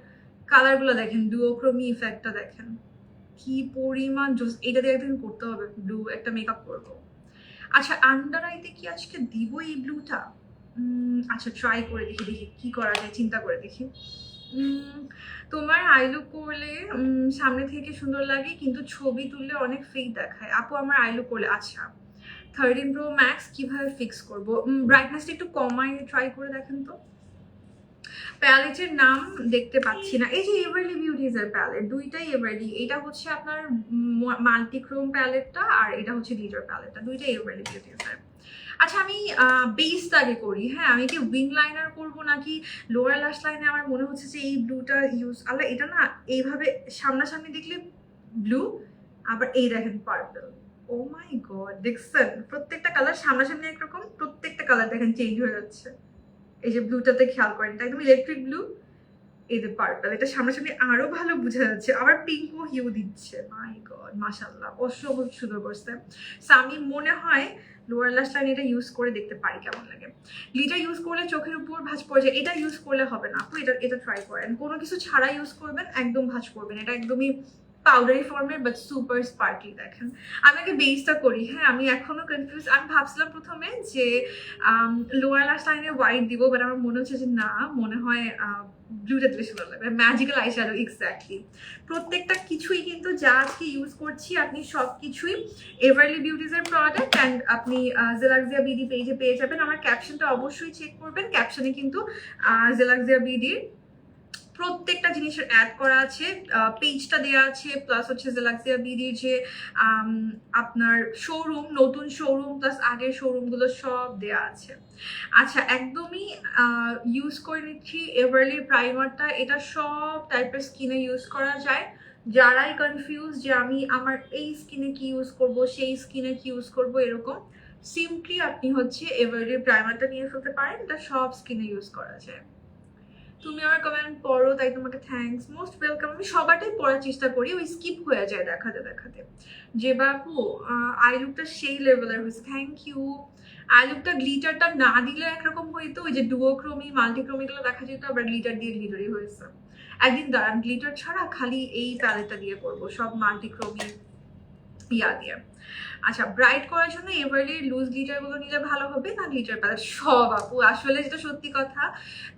কালারগুলো দেখেন, ডুওক্রোমি ইফেক্টটা দেখেন কি পরিমাণ জোস। এটা দিয়ে একদিন করতে হবে, ব্লু একটা মেকআপ করবো। আচ্ছা, আন্ডার আইতে কি আজকে দিব এই ব্লুটা? আচ্ছা, ট্রাই করে দেখি, দেখি কি করা যায়, চিন্তা করে দেখি। তোমার আইলুক করলে সামনে থেকে সুন্দর লাগে, কিন্তু ছবি তুললে অনেক ফেক দেখায়। আপু আমার আইলুক করলে, আচ্ছা 13 Pro Max কিভাবে ফিক্স করবো? ব্রাইটনেসটা একটু কমায় ট্রাই করে দেখেন তো। প্যালেটের নাম দেখতে পাচ্ছি না। এই যে এভারলি বিউটিজের প্যালেট, দুইটাই এভারলি। এটা হচ্ছে আপনার মাল্টিক্রোম প্যালেটটা, আর এটা হচ্ছে গ্লিটার প্যালেটটা, দুইটাই এভারলি বিউটিজের। আচ্ছা, আমি বেসটা আগে করি। হ্যাঁ, আমি কি উইং লাইনার করবো নাকি লোয়ার ল্যাশ লাইনে? আমার মনে হচ্ছে যে এই ব্লুটা ইউজ, আল্লাহ এটা না এইভাবে সামনাসামনি দেখলে ব্লু, আবার এই দেখেন পার্পল। ও মাই গড, দেখছেন প্রত্যেকটা কালার সামনাসামনি একরকম, প্রত্যেকটা কালার দেখেন চেঞ্জ হয়ে যাচ্ছে। এই যে ব্লুটাতে খেয়াল করেন, এটা একদম ইলেকট্রিক ব্লু। এই যে পার্পল, এটা সামনাসামনি আরো ভালো বোঝা যাচ্ছে। আবার পিঙ্কও হিউ দিচ্ছে। মাই গড, মাশাআল্লাহ, অসম্ভব সুন্দর করছে। সো আমি মনে হয় লোয়ার ল্যাশ লাইন এটা ইউজ করে দেখতে পারি কেমন লাগে। গ্লিটার ইউজ করলে চোখের উপর ভাঁজ পড়ে যায়, এটা ইউজ করলে হবে না আপু। এটা ট্রাই করেন, কোনো কিছু ছাড়া ইউজ করবেন, একদম ভাঁজ পড়বেন। এটা একদমই পাউডারি ফর্মের, বাট সুপার স্পার্কলি। দেখেন আমি আগে বেসটা করি। হ্যাঁ, আমি এখনো কনফিউজ। আমি ভাবছিলাম প্রথমে যে লোয়ার ল্যাশ লাইনে হোয়াইট দিব, বাট আমার মনে হচ্ছে যে না, মনে হয় ব্লুটা বেশি ভালো লাগবে, ম্যাজিক্যাল আইশ্যাডো এক্স্যাক্টলি। প্রত্যেকটা কিছুই কিন্তু যা আজকে ইউজ করছি আপনি সব কিছুই এভারলি বিউটিজের প্রোডাক্ট, অ্যান্ড আপনি জেলাক্সিয়া বিডি পেজে পেয়ে যাবেন। আমার ক্যাপশনটা অবশ্যই চেক করবেন, ক্যাপশনে কিন্তু জেলাক্সিয়া বিডির প্রত্যেকটা জিনিসের অ্যাড করা আছে, পেজটা দেওয়া আছে, প্লাস হচ্ছে জেলাক্সিয়া বিডির যে আপনার শোরুম, নতুন শোরুম প্লাস আগের শোরুমগুলো সব দেওয়া আছে। আচ্ছা, একদমই ইউজ করে নিচ্ছি এভারলি প্রাইমারটা। এটা সব টাইপের স্কিনে ইউজ করা যায়। যারাই কনফিউজ যে আমি আমার এই স্কিনে কি ইউজ করব, সেই স্কিনে কি ইউজ করব, এরকম সিম্পলি আপনি হচ্ছে এভারলি প্রাইমারটা নিয়ে ফেলতে পারেন। এটা সব স্কিনে ইউজ করা যায়। তুমি আমার কমেন্ট পড়ো তাই তোমাকে থ্যাঙ্কস, মোস্ট ওয়েলকাম। আমি সবারটাই পড়ার চেষ্টা করি, ওই স্কিপ হয়ে যায় দেখাতে দেখাতে। যে বাবু আই লুকটা সেই লেভেলের হয়েছে, থ্যাংক ইউ। আই লুকটা গ্লিটারটা না দিলে একরকম হইতো, ওই যে ডুওক্রোমি মাল্টিক্রোমিগুলো দেখা যেত, আবার গ্লিটার দিয়ে গ্লিটারই হয়েছে। একদিন দাঁড়ান, গ্লিটার ছাড়া খালি এই প্যালেটটা দিয়ে করবো, সব মাল্টিক্রোমি ইয়া দিয়ে। আচ্ছা, ব্রাইট করার জন্য এভারলি লুজ গ্লিটার গুলো নিলে ভালো হবে না গ্লিটার প্যালেট? সব আপু, আসলে যেটা সত্যি কথা,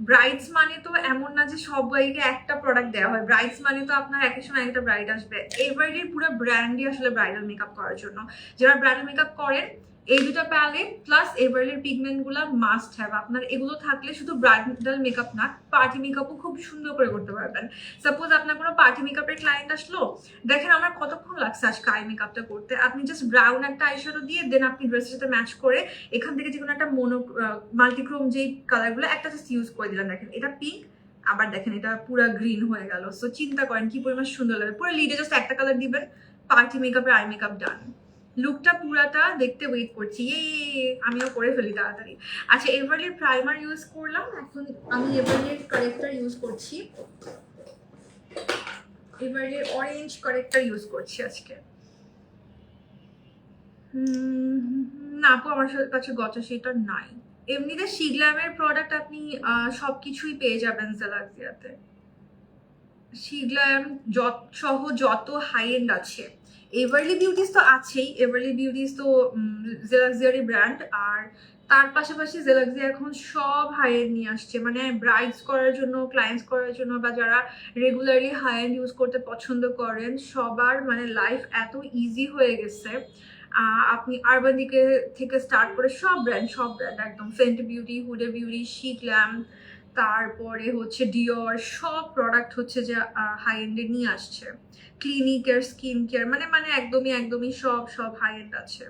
ব্রাইডস মানে তো এমন না যে সবাইকে একটা প্রোডাক্ট দেওয়া হয়। ব্রাইডস মানে তো আপনার এক সময় একটা ব্রাইড আসবে। এভারলির পুরো ব্র্যান্ডই আসলে ব্রাইডাল মেকআপ করার জন্য। যারা ব্রাইডাল মেকআপ করেন, এই দুটা প্যালেট প্লাস এভারলির পিগমেন্ট গুলা মাস্ট হ্যাভ। আপনার এগুলো থাকলে শুধু ব্রাইডাল মেকআপ না, পার্টি মেকআপও খুব সুন্দর করে করতে পারবেন। সাপোজ আপনার কোনো পার্টি মেকআপের ক্লায়েন্ট আসলো, দেখেন আমার কতক্ষণ লাগছে আজকে আই মেকআপটা করতে, আপনি জাস্ট ব্রাউন একটা আইশ্যাডো দিয়ে দেন আপনি ড্রেসের সাথে ম্যাচ করে এখান থেকে যে কোনো একটা মাল্টিক্রোম যেই কালারগুলো একটা জাস্ট ইউজ করে দিলাম। দেখেন এটা পিঙ্ক, আবার দেখেন এটা পুরো গ্রিন হয়ে গেল। সো চিন্তা করেন কি পরিমাণ সুন্দর লাগবে। পুরো লিডে জাস্ট একটা কালার দিবেন, পার্টি মেকআপের আই মেকআপ ডান। লুকটা পুরাটা দেখতে ওয়েট করছি, আমিও করে ফেলি তাড়াতাড়ি। আচ্ছা, এভারলির প্রাইমার ইউজ করলাম, এখন আমি এভারলির কারেক্টার ইউজ করছি। এভারলির অরেঞ্জ কারেক্টার ইউজ করছি আজকে। না আপু, আমার কাছে গচ্চা সেটা নাই। এমনিতে শিগ্ল্যামের প্রোডাক্ট আপনি সবকিছুই পেয়ে যাবেন জেলাক্সিয়াতে। শিগ্ল্যাম সহ যত হাই এন্ড আছে, এভারলি বিউটিস তো আছেই, এভারলি বিউটিস তো জেলাক্সিয়ারই ব্র্যান্ড। আর তার পাশাপাশি জেলাক্সিয়া এখন সব হাই এন্ড নিয়ে আসছে, মানে ব্রাইডস করার জন্য, ক্লায়েন্টস করার জন্য, বা যারা রেগুলারলি হাই এন্ড ইউজ করতে পছন্দ করেন, সবার মানে লাইফ এত ইজি হয়ে গেছে। আপনি আরবান দিকে থেকে স্টার্ট করে সব ব্র্যান্ড একদম, ফেন্টি বিউটি, হুডে বিউটি, শিগ্ল্যাম, তারপরে হচ্ছে ডিওর, সব প্রোডাক্ট হচ্ছে যে হাই এন্ডে নিয়ে আসছে। ক্লিনিকের স্কিন কেয়ার, মানে একদমই সব হাই এন্ড আছে,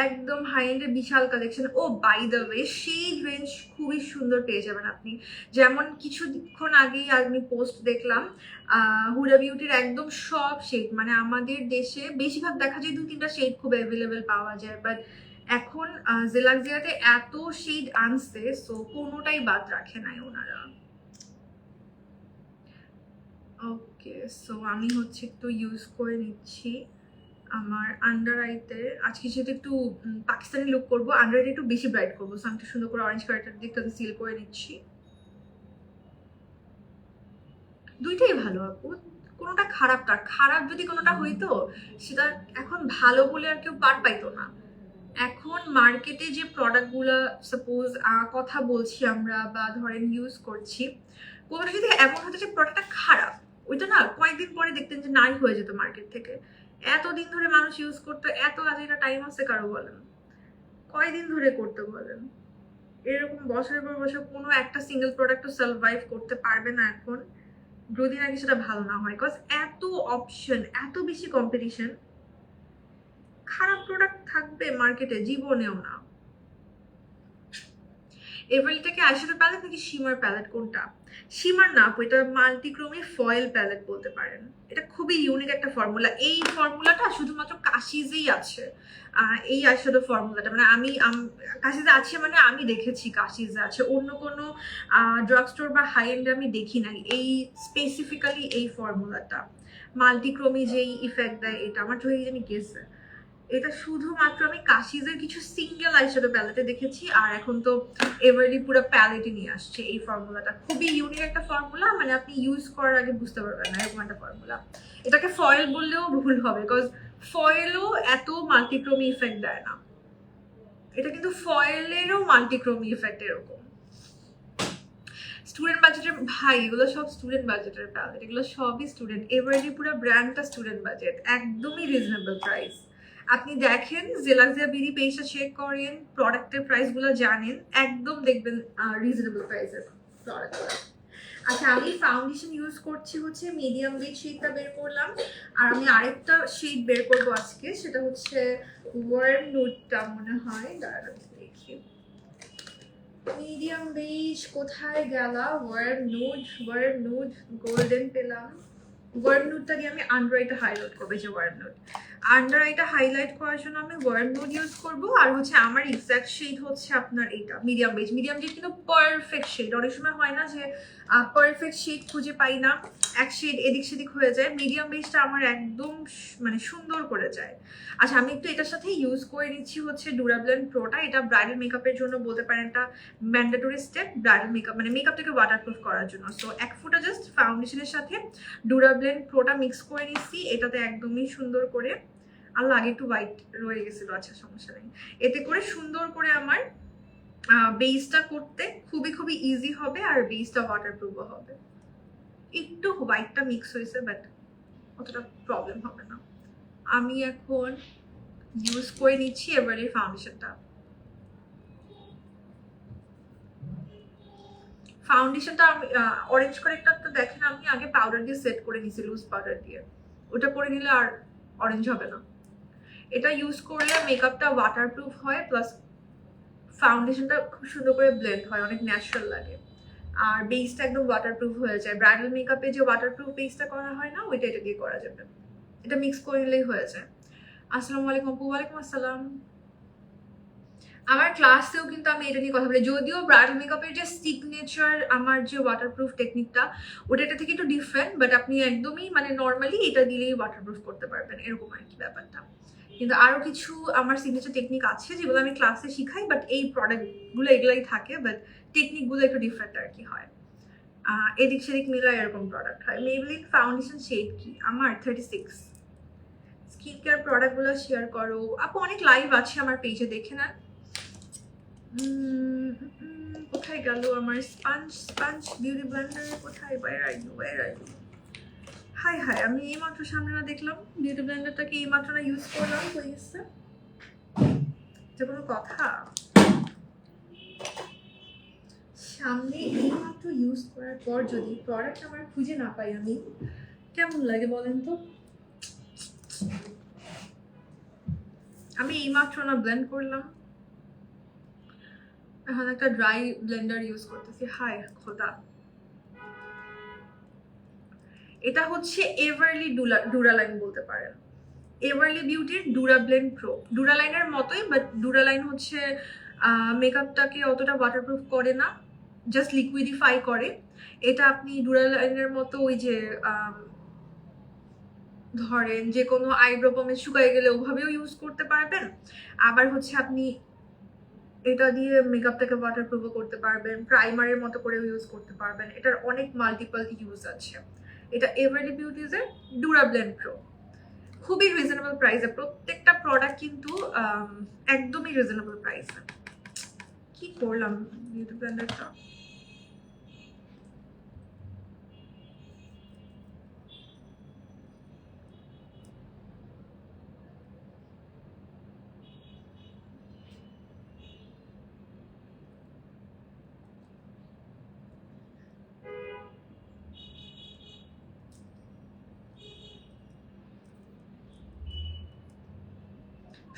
একদম হাই এন্ডের বিশাল collection. Oh by the way, সেই রেঞ্জ খুবই সুন্দর পেয়ে যাবেন আপনি। যেমন কিছুক্ষণ আগেই আমি পোস্ট দেখলাম হুডা বিউটির একদম সব শেড, মানে আমাদের দেশে বেশিরভাগ দেখা যায় 2-3টা শেড খুব অ্যাভেলেবেল পাওয়া যায়, বাট এখন জেলাক্সিয়াতে এত শেড আনছে, সো কোনোটাই বাদ রাখে নাই ওনারা। ওকে, সো আমি হচ্ছে একটু ইউজ করে নিচ্ছি আমার আন্ডার আইতে। আজকে যেহেতু একটু পাকিস্তানি লুক করবো, আন্ডার আইতে একটু বেশি ব্রাইট করবো, সো আমি একটু সুন্দর করে অরেঞ্জ কালারটার দিকটা সিল করে নিচ্ছি। দুইটাই ভালো আপু, কোনোটা খারাপ যদি কোনোটা হইতো, সেটা এখন ভালো বলে আর কেউ পার পাইতো না। এখন মার্কেটে যে প্রোডাক্টগুলো সাপোজ কথা বলছি আমরা, বা ধরেন ইউজ করছি, কোনোটা যদি এমন হতো যে প্রোডাক্টটা খারাপ, ওইটা না কয়েকদিন পরে দেখতেন যে নাই হয়ে যেত মার্কেট থেকে। এতদিন ধরে মানুষ ইউজ করতো, এত কাজে এটা টাইম আছে কারো বলেন? কয়দিন ধরে করতে বলেন? এরকম বছরের পর বছর কোনো একটা সিঙ্গেল প্রোডাক্ট সার্ভাইভ করতে পারবে না এখন, যদি নাকি সেটা ভালো না হয়। বিকজ এত অপশন, এত বেশি কম্পিটিশন, খারাপ প্রোডাক্ট থাকবে মার্কেটে জীবনেও না। এভারলিটাকে আইশ্যাডো প্যালেট নাকি শিমার প্যালেট, কোনটা? শিমার না, এটা মাল্টিক্রোমি ফয়েল প্যালেট বলতে পারেন। এটা খুবই ইউনিক একটা ফর্মুলা। এই ফর্মুলাটা শুধুমাত্র কাশিজেই আছে। এই আইশ্যাডো ফর্মুলাটা মানে কাশিজে আছে, মানে আমি দেখেছি কাশিজে আছে, অন্য কোনো ড্রাগ স্টোর বা হাই এন্ডে আমি দেখি নাই এই স্পেসিফিক্যালি এই ফর্মুলাটা। মাল্টিক্রোমি যেই ইফেক্ট দেয়, এটা আমার চোখে জানি গেছে। এটা শুধুমাত্র আমি কাশিজের কিছু সিঙ্গেল আইশ্যাডো প্যালেটে দেখেছি, আর এখন তো এভারলি পুরো প্যালেটে নিয়ে আসছে এই ফর্মুলাটা। খুবই ইউনিক একটা ফর্মুলা, মানে আপনি ইউজ করার আগে বুঝতে পারবেন না এরকম একটা ফর্মুলা। এটাকে ফয়েল বললেও ভুল হবে, বিকজ ফয়েলও এত মাল্টিক্রোমি ইফেক্ট দেয় না, এটা কিন্তু ফয়েলেরও মাল্টিক্রোমি ইফেক্ট এরকম। স্টুডেন্ট বাজেটের ভাই, এগুলো সব স্টুডেন্ট বাজেটের প্যালেট, এগুলো সবই স্টুডেন্ট। এভারলি পুরো ব্র্যান্ডটা স্টুডেন্ট বাজেট, একদমই রিজনেবল প্রাইস। আপনি দেখেন জেলাক্সিয়া বিডি পেজটা চেক করেন, প্রোডাক্টের প্রাইসগুলো জানেন, একদম দেখবেন রিজনেবল প্রাইসের প্রোডাক্টগুলো। আচ্ছা, আমি ফাউন্ডেশন ইউজ করছি হচ্ছে মিডিয়াম বেজ শেডটা বের করলাম, আর আমি আরেকটা শেড বের করবো আজকে, সেটা হচ্ছে ওয়ার্ম নুডটা মনে হয়, দাঁড়ান দেখি মিডিয়াম বেজ কোথায় গেলা, ওয়ার্ম নুড গোল্ডেন পেলাম। ওয়ার্ম নুডটা দিয়ে আমি আন্ডার আইটা হাইলাইট করবো, যে ওয়ার্ম নুড আন্ডার আইটা হাইলাইট করার জন্য আমি ওয়ার্ম নুড ইউজ করবো। আর হচ্ছে আমার এক্সাক্ট শেড হচ্ছে আপনার এইটা মিডিয়াম বেজ কিন্তু পারফেক্ট শেড। অনেক সময় হয় না যে পারফেক্ট শেড খুঁজে পাই না, এক শেড এদিক সেদিক হয়ে যায়, মিডিয়াম বেজটা আমার একদম মানে সুন্দর করে যায়। আচ্ছা, আমি একটু এটার সাথে ইউজ করে নিচ্ছি হচ্ছে ডুরাব্লেন্ড প্রোটা। এটা ব্রাইডাল মেকআপের জন্য বলতে পারেন একটা ম্যান্ডেটরি স্টেপ, ব্রাইডাল মেকআপ মানে মেকআপটাকে ওয়াটারপ্রুফ করার জন্য। সো এক ফোঁটা জাস্ট ফাউন্ডেশনের সাথে ডুরাব্লেন্ড প্রোটা মিক্স করে নিচ্ছি, এটাতে একদমই সুন্দর করে, আল্লাহ আগে একটু হোয়াইট রয়ে গেছিল, আচ্ছা সমস্যা নেই, এতে করে সুন্দর করে আমার বেসটা করতে খুবই ইজি হবে, আর বেসটা ওয়াটারপ্রুফও হবে। একটু হোয়াইটটা মিক্স হয়েছে, বাট অতটা প্রবলেম হবে না। আমি এখন ইউজ করে নিচ্ছি এবারে ফাউন্ডেশনটা। ফাউন্ডেশনটা আমি অরেঞ্জ কালারটা দেখেন, আমি আগে পাউডার দিয়ে সেট করে নিছি, লুজ পাউডার দিয়ে, ওটা করে নিলে আর অরেঞ্জ হবে না। এটা ইউজ করলে মেকআপটা ওয়াটারপ্রুফ হয়, প্লাস ফাউন্ডেশনটা খুব সুন্দর করে ব্লেন্ড হয়, অনেক ন্যাচারাল লাগে, আর বেসটা একদম ওয়াটারপ্রুফ হয়ে যায়। ব্রাইডাল মেকআপে যে ওয়াটারপ্রুফ বেসটা করা হয় না, ওইটা এটা দিয়ে করা যাবে, এটা মিক্স করে নিলেই হয়ে যায়। আসসালামু আলাইকুম আপু। ওয়ালাইকুম আসসালাম। আমার ক্লাসেও কিন্তু আমি এটা নিয়ে কথা বলি, যদিও ব্রাইডাল মেকআপের যে সিগনেচার আমার যে ওয়াটারপ্রুফ টেকনিকটা, ওটা এটা থেকে একটু ডিফারেন্ট, বাট আপনি একদমই মানে নর্মালি এটা দিলেই ওয়াটারপ্রুফ করতে পারবেন, এরকম আর কি ব্যাপারটা। কিন্তু আরো কিছু আমার সিগনেচার টেকনিক আছে যেগুলো আমি ক্লাসে শিখাই, বাট এই প্রোডাক্টগুলো এগুলাই থাকে, বাট টেকনিকগুলো একটু ডিফারেন্ট আর কি হয়, এদিক সেদিক মিলাই এরকম প্রোডাক্ট হয়। মেবলিন ফাউন্ডেশন শেড কি আমার 36। স্কিন কেয়ার প্রোডাক্টগুলো শেয়ার করো আপু, অনেক লাইভ আছে আমার পেজে, দেখে না। কোথায় গেল আমার স্পঞ্জ বিউটি ব্লেন্ডার, কোথায়, where are you? হাই আমি এইমাত্র সামনে না দেখলাম বিউটি ব্লেন্ডারটাকে, এইমাত্র না ইউজ করলাম, হয়েছে যে কোনো কথা, সামনে এইমাত্র ইউজ করার পর যদি প্রোডাক্ট আমার খুঁজে না পাই আমি, কেমন লাগে বলেন তো। আমি এইমাত্র না ব্লেন্ড করলাম, এখন একটা ড্রাই ব্লেন্ডার ইউজ করতেছি, হাই খোদা। এটা হচ্ছে এভারলি ডুরালাইন বলতে পারেন, এভারলি বিউটির ডুরাব্লেন্ড প্রো, ডুরালাইনের মতোই, বাট ডুরালাইন হচ্ছে মেকআপটাকে অতটা ওয়াটারপ্রুফ করে না, জাস্ট লিকুইডিফাই করে। এটা আপনি ডুরালাইনের মতো ওই যে ধরেন যে কোনো আইব্রো পমে শুকায় গেলে ওভাবেও ইউজ করতে পারবেন, আবার হচ্ছে আপনি এটা দিয়ে মেকআপটাকে ওয়াটারপ্রুফও করতে পারবেন, প্রাইমারের মতো করেও ইউজ করতে পারবেন, এটার অনেক মাল্টিপল ইউজ আছে। এটা এভারলি বিউটিজের ডুরাব্লেন্ড প্রো, খুবই রিজনেবল প্রাইসে, প্রত্যেকটা প্রোডাক্ট কিন্তু একদমই রিজনেবল প্রাইসে। কি করলাম বিউটি ব্লেন্ডারটা,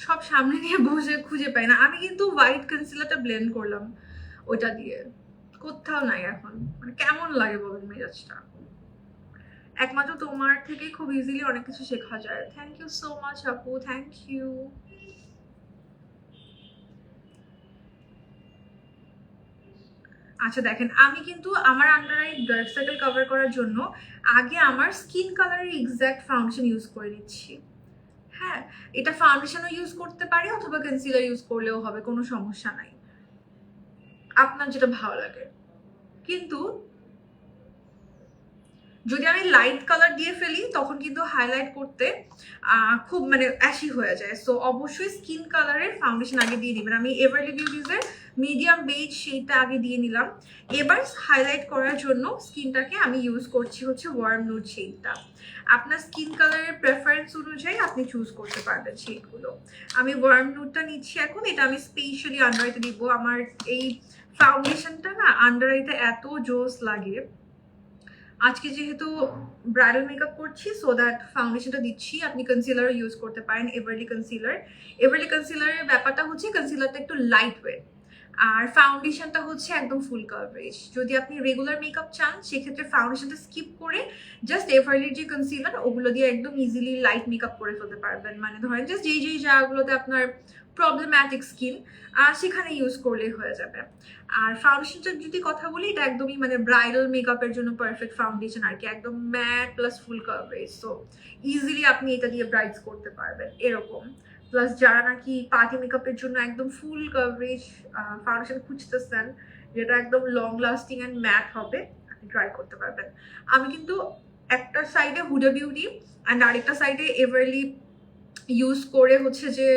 সব সামনে নিয়ে বসে খুঁজে পাই না। আমি কিন্তু হোয়াইট কনসিলারটা ব্লেন্ড করলাম ওইটা দিয়ে, কোথাও নাই এখন, মানে কেমন লাগে বলুন মেজাজটা। একমাত্র তোমার থেকে খুব ইজিলি অনেক কিছু শেখা যায়। থ্যাংক ইউ সো মাচ আপু, থ্যাংক ইউ। আচ্ছা দেখেন, আমি কিন্তু আমার under eye dark circle cover করার জন্য আগে আমার স্কিন কালারের এক্সাক্ট ফাউন্ডেশন ইউজ করে নিচ্ছি। হ্যাঁ, এটা ফাউন্ডেশনও ইউজ করতে পারি অথবা কনসিলার ইউজ করলেও হবে, কোনো সমস্যা নাই, আপনার যেটা ভালো লাগে। কিন্তু যদি আমি লাইট কালার দিয়ে ফেলি তখন কিন্তু হাইলাইট করতে খুব মানে অ্যাশি হয়ে যায়। সো অবশ্যই স্কিন কালারের ফাউন্ডেশন আগে দিয়ে দিবেন। আমি এভারলি বিউটিজের মিডিয়াম বেজ শেডটা আগে দিয়ে নিলাম। এবার হাইলাইট করার জন্য স্কিনটাকে আমি ইউজ করছি হচ্ছে ওয়ার্ম নুড শেডটা। আপনার স্কিন কালারের প্রেফারেন্স অনুযায়ী আপনি চুজ করতে পারবেন শেডগুলো। আমি ওয়ার্ম নুডটা নিচ্ছি এখন, এটা আমি স্পেশালি আন্ডার আইতে দিব। আমার এই ফাউন্ডেশনটা না আন্ডার আইতে এত জোস লাগে। আজকে যেহেতু ব্রাইডাল মেকআপ করছি, সো দ্যাট ফাউন্ডেশনটা দিচ্ছি। আপনি কনসিলার ইউজ করতে পারেন, এভারলি কনসিলার। এভারলি কনসিলারের ব্যাপারটা হচ্ছে কনসিলারটা একটু লাইট ওয়েট, আর ফাউন্ডেশনটা হচ্ছে একদম ফুল কভারেজ। যদি আপনি রেগুলার মেকআপ চান সেক্ষেত্রে ফাউন্ডেশনটা স্কিপ করে জাস্ট এভারলির যে কনসিলার ওগুলো দিয়ে একদম ইজিলি লাইট মেকআপ করে ফেলতে পারবেন। মানে ধরেন জাস্ট যেই জায়গাগুলোতে আপনার প্রবলেম্যাটিক স্কিন সেখানে ইউজ করলেই হয়ে যাবে। আর ফাউন্ডেশনটার যদি কথা বলি, এটা একদমই মানে ব্রাইডাল মেকআপের জন্য পারফেক্ট ফাউন্ডেশন আর কি, একদম matte plus full coverage. So easily আপনি এটা দিয়ে ব্রাইটস করতে পারবেন এরকম। প্লাস যারা নাকি পার্টি মেকআপের জন্য একদম ফুল কভারেজ ফাউন্ডেশন খুঁজতেছেন, যেটা একদম লং লাস্টিং অ্যান্ড ম্যাট হবে, আপনি ট্রাই করতে পারবেন। আমি কিন্তু একটা সাইডে হুডা বিউটি অ্যান্ড আরেকটা সাইডে এভারলি ইউজ করে হচ্ছে যে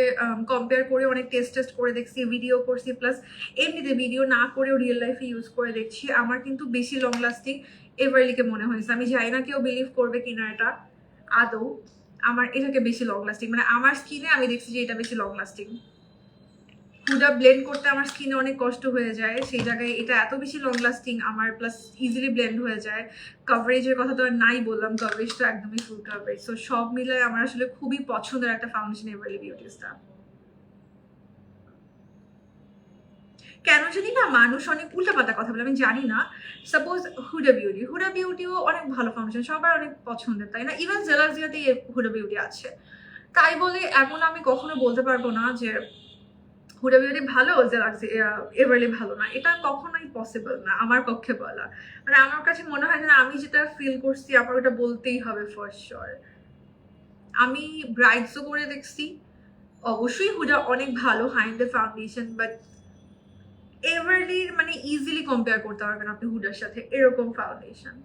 কম্পেয়ার করে অনেক টেস্ট করে দেখছি, ভিডিও করছি, প্লাস এমনিতে ভিডিও না করেও রিয়েল লাইফে ইউজ করে দেখছি। আমার কিন্তু বেশি লং লাস্টিং এভারলিকে মনে হয়েছে। আমি জানি না কেউ বিলিভ করবে কিনা এটা আদৌ, আমার এটাকে বেশি লং লাস্টিং, মানে আমার স্কিনে আমি দেখছি যে এটা বেশি লং লাস্টিং। হুডা ব্লেন্ড করতে আমার স্কিনে অনেক কষ্ট হয়ে যায়, সেই জায়গায় এটা এত বেশি লং লাস্টিং আমার, প্লাস ইজিলি ব্লেন্ড হয়ে যায়। কভারেজের কথা তো আর নাই বললাম, কভারেজটা একদমই ফুল কভারেজ। সো সব মিলায় আমার আসলে খুবই পছন্দের একটা ফাউন্ডেশন এভারলি বিউটিসটা। কেন জানি না মানুষ অনেক উল্টাপাল্টা কথা বলে, আমি জানি না। সাপোজ হুডা বিউটিও অনেক ভালো ফাউন্ডেশন, সবার অনেক পছন্দের, তাই না? ইভেন জেলাজিয়াতেই হুডা বিউটি আছে। তাই বলে এমন আমি কখনো বলতে পারবো না যে হুডা বিউটি ভালো, এভারলি ভালো না। এটা কখনোই পসিবল না আমার পক্ষে বলা। মানে আমার কাছে মনে হয় যে আমি যেটা ফিল করছি আমার ওটা বলতেই হবে ফর শিওর। আমি ব্রাইটসও করে দেখছি, অবশ্যই হুডা অনেক ভালো হাইন্ডের ফাউন্ডেশন, বাট এভারলির মানে ইজিলি কম্পেয়ার করতে পারবেন আপনি হুডার সাথে এরকম ফাউন্ডেশন।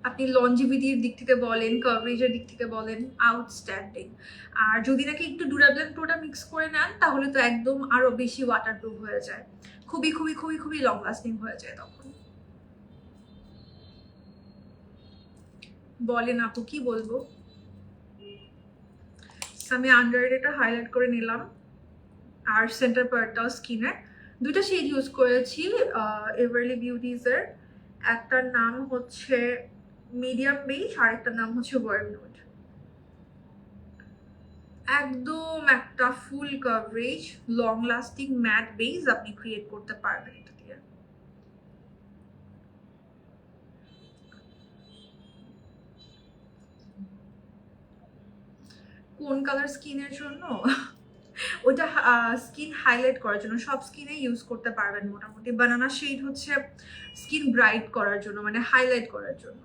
আপনি লঞ্জিভিটির দিক থেকে বলেন, কভারেজের দিক থেকে বলেন, আউটস্ট্যান্ডিং। আর যদি নাকি একটু ডুরাবল প্রোটা মিক্স করে নেন তাহলে তো একদম আরো বেশি ওয়াটারপ্রুফ হয়ে যায়, খুবই খুবই খুবই খুবই লং লাস্টিং হয়ে যায় তখন। বলেন আপু কি বলবো। আমি আন্ডার এটা হাইলাইট করে নিলাম, আর সেন্টার পার্টটাও স্কিনে দুইটা শেড ইউজ করেছি এভারলি বিউটিজের। একটার নাম হচ্ছে মিডিয়াম বেজ, আর একটার নাম হচ্ছে ওয়ার্ম নুড। একদম একটা full coverage long lasting matte base আপনি ক্রিয়েট করতে পারবেন এটা দিয়ে। কোন কালার স্কিনের জন্য? ওটা স্কিন হাইলাইট করার জন্য, সব স্কিনে ইউজ করতে পারবেন মোটামুটি। বানানা শেড হচ্ছে স্কিন ব্রাইট করার জন্য, মানে হাইলাইট করার জন্য,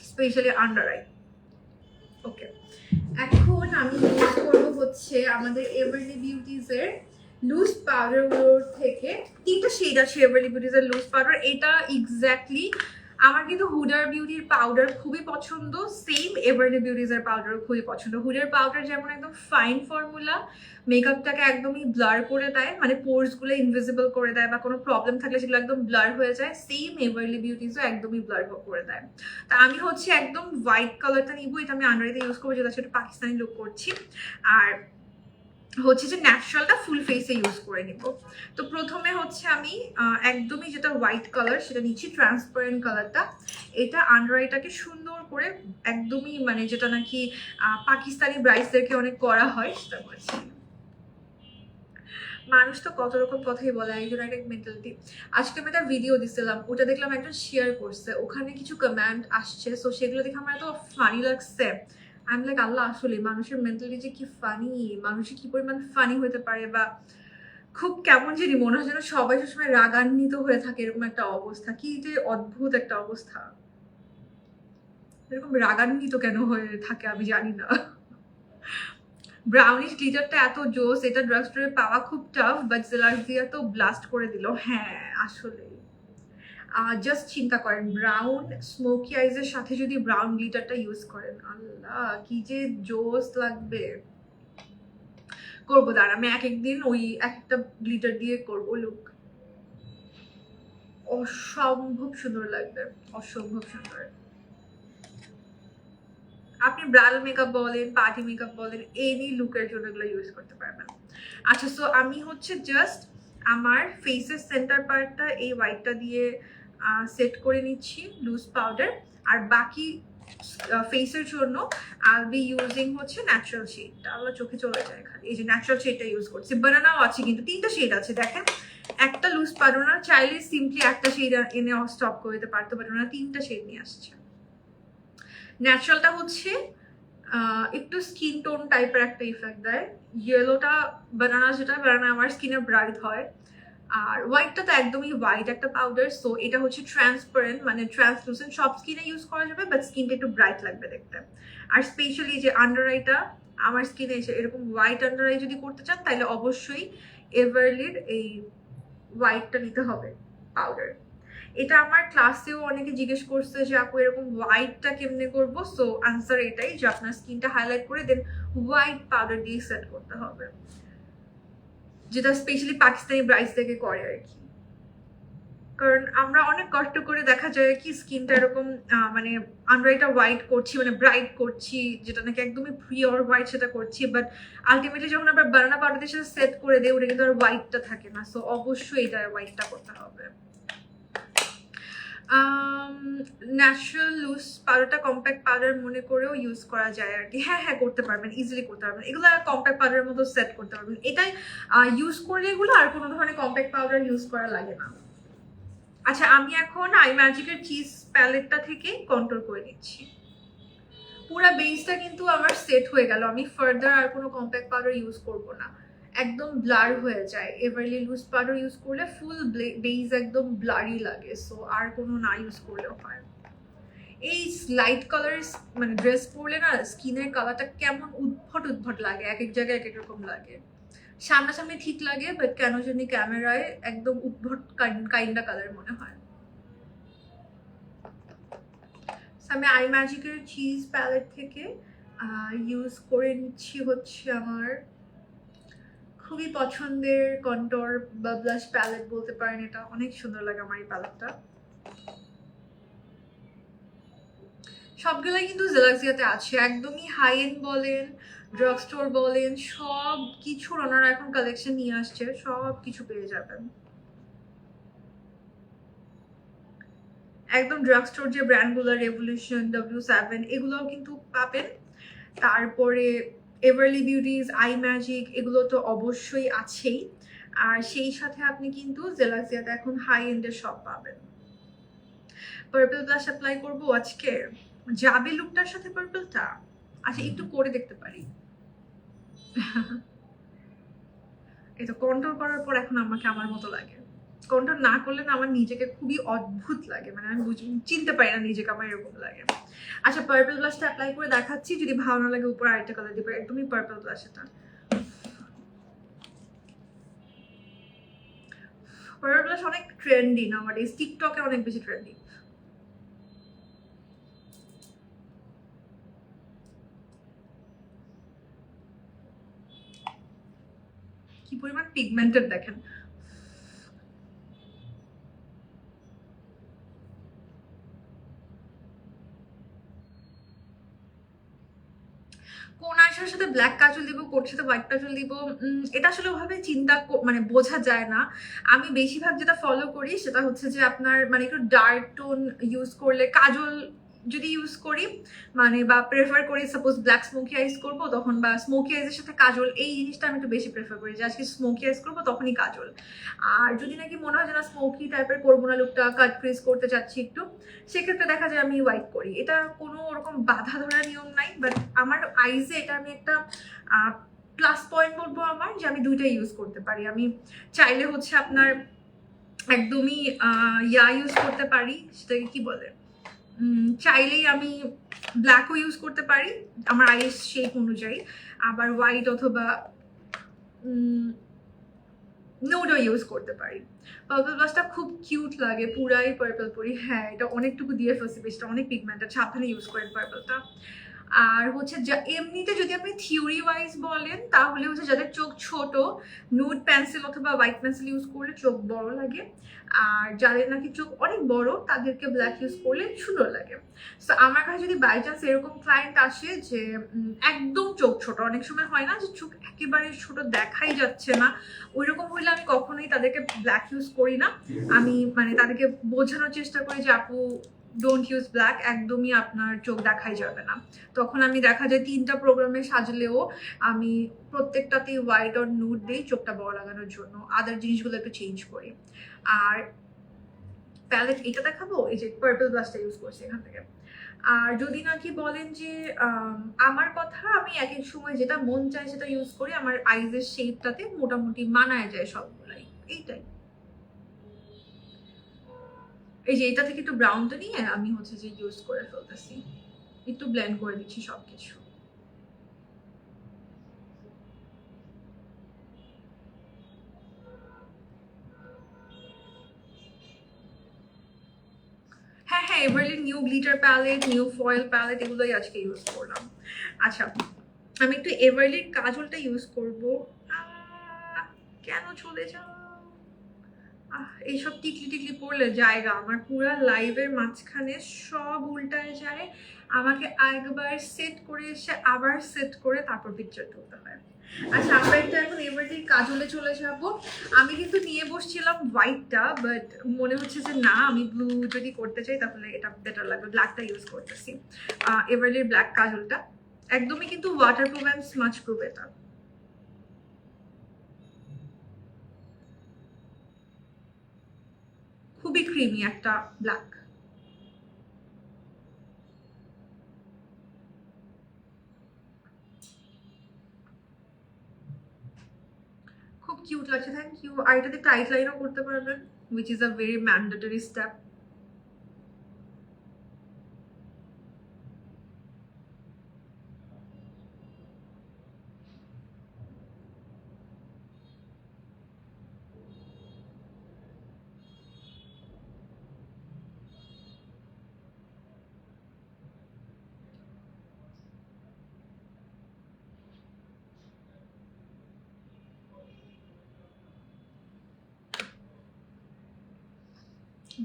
স্পেশালি আন্ডার আই। ওকে, এখন আমি ইউজ করবো হচ্ছে আমাদের এভারলি বিউটিজের লুজ পাউডারগুলোর থেকে। তিনটা শেড আছে এভারলি বিউটিজের লুজ পাউডার। এটা এক্স্যাক্টলি আমার কিন্তু হুডার বিউটির পাউডার খুবই পছন্দ, সেম এভারলি বিউটিজের পাউডার খুবই পছন্দ। হুডার পাউডার যেমন একদম ফাইন ফর্মুলা, মেকআপটাকে একদমই ব্লার করে দেয়, মানে পোর্সগুলো ইনভিজিবল করে দেয়, বা কোনো প্রবলেম থাকলে সেগুলো একদম ব্লার হয়ে যায়, সেম এভারলি বিউটিজও একদমই ব্লার করে দেয়। তা আমি হচ্ছে একদম হোয়াইট কালারটা নিবো, এটা আমি আন্ডার আইতে ইউজ করবো, যেটা সেটা পাকিস্তানি লুক করছি। আর হচ্ছে যে ন্যাচারালটা ফুল ফেসে ইউজ করে নিব। তো প্রথমে হচ্ছে আমি একদমই যেটা হোয়াইট কালার সেটা নিচ্ছি, ট্রান্সপারেন্ট কালারটা। এটা আন্ডার আইটাকে সুন্দর করে একদমই মানে যেটা নাকি পাকিস্তানি ব্রাইডসদেরকে অনেক করা হয় সেটা করছি। মানুষ তো কত রকম কথাই বলে, একজন এক মেন্টালিটি। আজকে আমি একটা ভিডিও দিছিলাম, ওটা দেখলাম একজন শেয়ার করছে, ওখানে কিছু কমেন্ট আসছে, সো সেগুলো দেখে আমার এত ফানি লাগছে। আমি লাইক আল্লাহ, আসলে মানুষের মেন্টালিটি যে কি ফানি, মানুষের কি পরিমাণ ফানি হতে পারে, বা খুব কেমন জানি মনে হয় যেন সবাই সবসময় রাগান্বিত হয়ে থাকে, এরকম একটা অবস্থা। কি যে অদ্ভুত একটা অবস্থা, এরকম রাগান্বিত কেন হয়ে থাকে আমি জানি না। ব্রাউনিশ গ্লিটারটা এত জোস, এটা ড্রাগ স্টোরে পাওয়া খুব টাফ, বাট জেলাক্সিয়া তো ব্লাস্ট করে দিল। হ্যাঁ আসলে জাস্ট চিন্তা করেন, ব্রাউন স্মোকি আইজের সাথে যদি ব্রাউন গ্লিটারটা ইউজ করেন, আল্লাহ কি যে জোস লাগবে। করবো, দাঁড়া আমি এক একদিন ওই একটা গ্লিটার দিয়ে করবো লুক। অসম্ভব সুন্দর লাগবে, অসম্ভব সুন্দর। আপনি ব্রাইডাল মেকআপ বলেন, পার্টি মেকআপ বলেন, এনি লুকের জন্য এগুলো ইউজ করতে পারবেন। আচ্ছা, সো আমি হচ্ছে জাস্ট আমার ফেসের সেন্টার পার্টটা এই হোয়াইটটা দিয়ে সেট করে নিচ্ছি লুজ পাউডার, আর বাকি ফেসের জন্য আই বি ইউজিং হচ্ছে ন্যাচারাল শেডটা। আল্লাহ চোখে চলে যায় খালি, এই যে ন্যাচারাল শেডটা ইউজ করছি। বানানাও আছে কিন্তু 3টা শেড আছে দেখেন, একটা লুজ পাউডার না, চাইলে সিম্পলি একটা শেড এনে স্টপ করে দিতে পারতে, বাট ওনারা 3টা শেড নিয়ে আসছে। ন্যাচারালটা হচ্ছে একটু স্কিন টোন টাইপের একটা ইফেক্ট দেয়, ইয়েলোটা বানানা, যেটা বানানা আমার স্কিনে ব্রাইট হয়, আর হোয়াইটটা তো একদমই হোয়াইট একটা পাউডার। সো এটা হচ্ছে ট্রান্সপারেন্ট, মানে ট্রান্সলুসেন্ট, সব স্কিনে ইউজ করা যাবে, বাট স্কিনটা একটু ব্রাইট লাগবে দেখতে। আর স্পেশালি যে আন্ডার আইটা, আমার স্কিনে এসে এরকম হোয়াইট আন্ডার আই যদি করতে চান তাহলে অবশ্যই এভারলির এই হোয়াইটটা নিতে হবে পাউডার। এটা আমার ক্লাসেও অনেকে জিজ্ঞেস করছে যে আপু এরকম হোয়াইটটা কেমনে করবো। সো আনসার এটাই যে আপনার স্কিনটা হাইলাইট করে দেন হোয়াইট পাউডার দিয়ে সেট করতে হবে, যেটা স্পেশালি পাকিস্তানি ব্রাইডস থেকে করে আর কি। কারণ আমরা অনেক কষ্ট করে দেখা যায় কি স্কিনটা এরকম মানে আন্ডার আইটা হোয়াইট করছি, মানে ব্রাইট করছি, যেটা নাকি একদমই পিওর হোয়াইট সেটা করছি, বাট আলটিমেটলি যখন আমরা বানানা পাউডার দিয়ে সেটা সেট করে দিই ওটা কিন্তু আর হোয়াইটটা থাকে না। সো অবশ্যই এটা হোয়াইটটা করতে হবে। ন্যাচারাল লুজ পাউডারটা কম্প্যাক্ট পাউডার মনে করেও ইউজ করা যায় আর কি। হ্যাঁ হ্যাঁ করতে পারবেন, ইজিলি করতে পারবেন, এগুলো কম্প্যাক্ট পাউডারের মতো সেট করতে পারবেন। এটাই ইউজ করলে এগুলো আর কোনো ধরনের কম্প্যাক্ট পাউডার ইউজ করা লাগে না। আচ্ছা, আমি এখন আই ম্যাজিকের চিজ প্যালেটটা থেকে কন্ট্রোল করে নিচ্ছি। পুরো বেসটা কিন্তু আমার সেট হয়ে গেল, আমি ফার্দার আর কোনো কম্প্যাক্ট পাউডার ইউজ করব না, একদম ব্লার হয়ে যায়। এভারলি লুজ পাউডার ইউজ করলে ফুল বেস একদম ব্লারি লাগে, সো আর কোনো না ইউজ করলেও হয়। এই লাইট কালার মানে ড্রেস পরলে না স্কিনের কালারটা কেমন উদ্ভট উদ্ভট লাগে, এক এক জায়গায় এক এক রকম লাগে। সামনাসামনি ঠিক লাগে, বাট কেন জানি ক্যামেরায় একদম উদ্ভট কাইন্ডা কালার মনে হয়। আমি আই ম্যাজিকের চিজ প্যালেট থেকে ইউজ করে নিচ্ছি হচ্ছে আমার খুবই পছন্দের কন্ট্যুর বা ব্লাশ প্যালেট বলতে পারেন, এটা অনেক সুন্দর লাগে আমার এই প্যালেটটা। সবগুলোই কিন্তু জেলাক্সিয়াতে আছে, একদমই হাই এন্ড বলেন, ড্রাগ স্টোর বলেন, সব কিছুর ওনারা এখন কালেকশন নিয়ে আসছে, সব কিছু পেয়ে যাবেন। একদম ড্রাগ স্টোর যে ব্র্যান্ডগুলো রেভলিউশন, W7 এগুলোও কিন্তু পাবেন। তারপরে এভারলি বিউটিজ, আই ম্যাজিক এগুলো তো অবশ্যই আছেই, আর সেই সাথে আপনি কিন্তু জেলাক্সিয়াতে এখন হাই এন্ডের সব পাবেন। পার্পল ব্লাশ অ্যাপ্লাই করবো আজকে, যাবে লুকটার সাথে পার্পলটা? আচ্ছা একটু করে দেখতে পারি। এটা কন্ট্রোল করার পর এখন আমাকে আমার মতো লাগে, কন্ট্রোল না করলে না আমার নিজেকে খুবই অদ্ভুত লাগে, মানে আমি চিনতে পারি না নিজেকে, আমার এরকম লাগে। আচ্ছা পার্পল ব্লাশটা অ্যাপ্লাই করে দেখাচ্ছি, যদি ভালো না লাগে উপরে আরেকটা কালার দিবে, একদমই পার্পল ব্লাশ এটা। পার্পল ব্লাশ অনেক ট্রেন্ডি না আমার, টিকটকে অনেক বেশি ট্রেন্ডি। কি পরিমাণ পিগমেন্টেড দেখেন। কোন আইশ্যাডোর সাথে ব্ল্যাক কাজল দিব, কোন সাথে হোয়াইট কাজল দিব, এটা আসলে ওভাবে চিন্তা মানে বোঝা যায় না। আমি বেশিরভাগ যেটা ফলো করি সেটা হচ্ছে যে আপনার মানে একটু ডার্ক টোন ইউজ করলে, কাজল যদি ইউজ করি মানে বা প্রেফার করি, সাপোজ ব্ল্যাক স্মোকি আইস করবো তখন, বা স্মোকি আইসের সাথে কাজল, এই জিনিসটা আমি একটু বেশি প্রেফার করি যে আজকে স্মোকি আইস করবো তখনই কাজল। আর যদি নাকি মনে হয় যে না স্মোকি টাইপের করবো না, লুকটা কাট ক্রিজ করতে চাচ্ছি একটু, সেক্ষেত্রে দেখা যায় আমি হোয়াইট করি। এটা কোনো ওরকম বাধা ধরা নিয়ম নাই, বাট আমার আইজে এটা আমি একটা প্লাস পয়েন্ট বলবো আমার, যে আমি দুইটাই ইউজ করতে পারি। আমি চাইলে হচ্ছে আপনার একদমই ইউজ করতে পারি, সেটাকে কি বলে, চাইলেই আমি ব্ল্যাকও ইউজ করতে পারি আমার আইস শেপ অনুযায়ী, আবার হোয়াইট অথবা নোডও ইউজ করতে পারি। পার্পল ব্লাশটা খুব কিউট লাগে, পুরাই পার্পল পরি। হ্যাঁ এটা অনেকটুকু দিয়ে ফেলছি, বেশটা অনেক পিগমেন্টেড, সাবধানে ইউজ করেন পার্পলটা। আর হচ্ছে এমনিতে যদি আপনি থিওরি ওয়াইজ বলেন তাহলে হচ্ছে যাদের চোখ ছোট নুড পেন্সিল অথবা হোয়াইট পেন্সিল ইউজ করলে চোখ বড় লাগে, আর যাদের নাকি চোখ অনেক বড় তাদেরকে ব্ল্যাক ইউজ করলে সুন্দর লাগে। সো আমার কাছে যদি বাই চান্স এরকম ক্লায়েন্ট আসে যে একদম চোখ ছোট, অনেক সময় হয় না যে চোখ একেবারে ছোট দেখাই যাচ্ছে না, ওইরকম হইলে আমি কখনোই তাদেরকে ব্ল্যাক ইউজ করি না। আমি মানে তাদেরকে বোঝানোর চেষ্টা করি যে আপু ডোন্ট ইউজ ব্ল্যাক, একদমই আপনার চোখ দেখাই যাবে না। তখন আমি দেখা যায় 3টা প্রোগ্রামে সাজলেও আমি প্রত্যেকটাতেই হোয়াইট আর নুড দিই চোখটা বড় লাগানোর জন্য, আদার জিনিসগুলো একটু চেঞ্জ করি। আর প্যালেট এটা দেখাবো, এই যে পার্পল ব্লাশটা ইউজ করছি এখান থেকে। আর যদি নাকি বলেন যে আমার কথা, আমি এক এক সময় যেটা মন চায় সেটা ইউজ করি, আমার আইজের শেপটাতে মোটামুটি মানায় যায় সবগুলাই, এইটাই। এই যে এটা থেকে একটু ব্রাউনটা নিয়ে আমি হচ্ছে যে ইউজ করে ফেলতেছি, একটু ব্লেন্ড করে দিচ্ছি সবকিছু। হ্যাঁ হ্যাঁ, Everly new glitter palette, new foil palette, এগুলোই আজকে ইউজ করলাম। আচ্ছা, আমি একটু এভারলির কাজলটা ইউজ করব। কেন চলে যাও, এইসব টিকলি টিকলি পড়লে জায়গা আমার পুরা লাইভের মাঝখানে সব উল্টায় যায়, আমাকে একবার সেট করে এসে আবার সেট করে তারপর পিকচার তুলতে হয়। আচ্ছা, আমরা একটু এখন এভারলির কাজলে চলে যাব। আমি কিন্তু নিয়ে বসছিলাম হোয়াইটটা, বাট মনে হচ্ছে যে না, আমি ব্লু যদি করতে চাই তাহলে এটা বেটার লাগবে, ব্ল্যাকটা ইউজ করতেছি। এভারলির ব্ল্যাক কাজলটা একদমই কিন্তু ওয়াটারপ্রুফ অ্যান্ড স্মাচ প্রুফ, এটা খুবই ক্রিমি একটা ব্ল্যাক। খুব কিউট লাগছে, থ্যাংক ইউ। আর এটাতে টাইট লাইনও করতে পারবেন, which is a very mandatory step.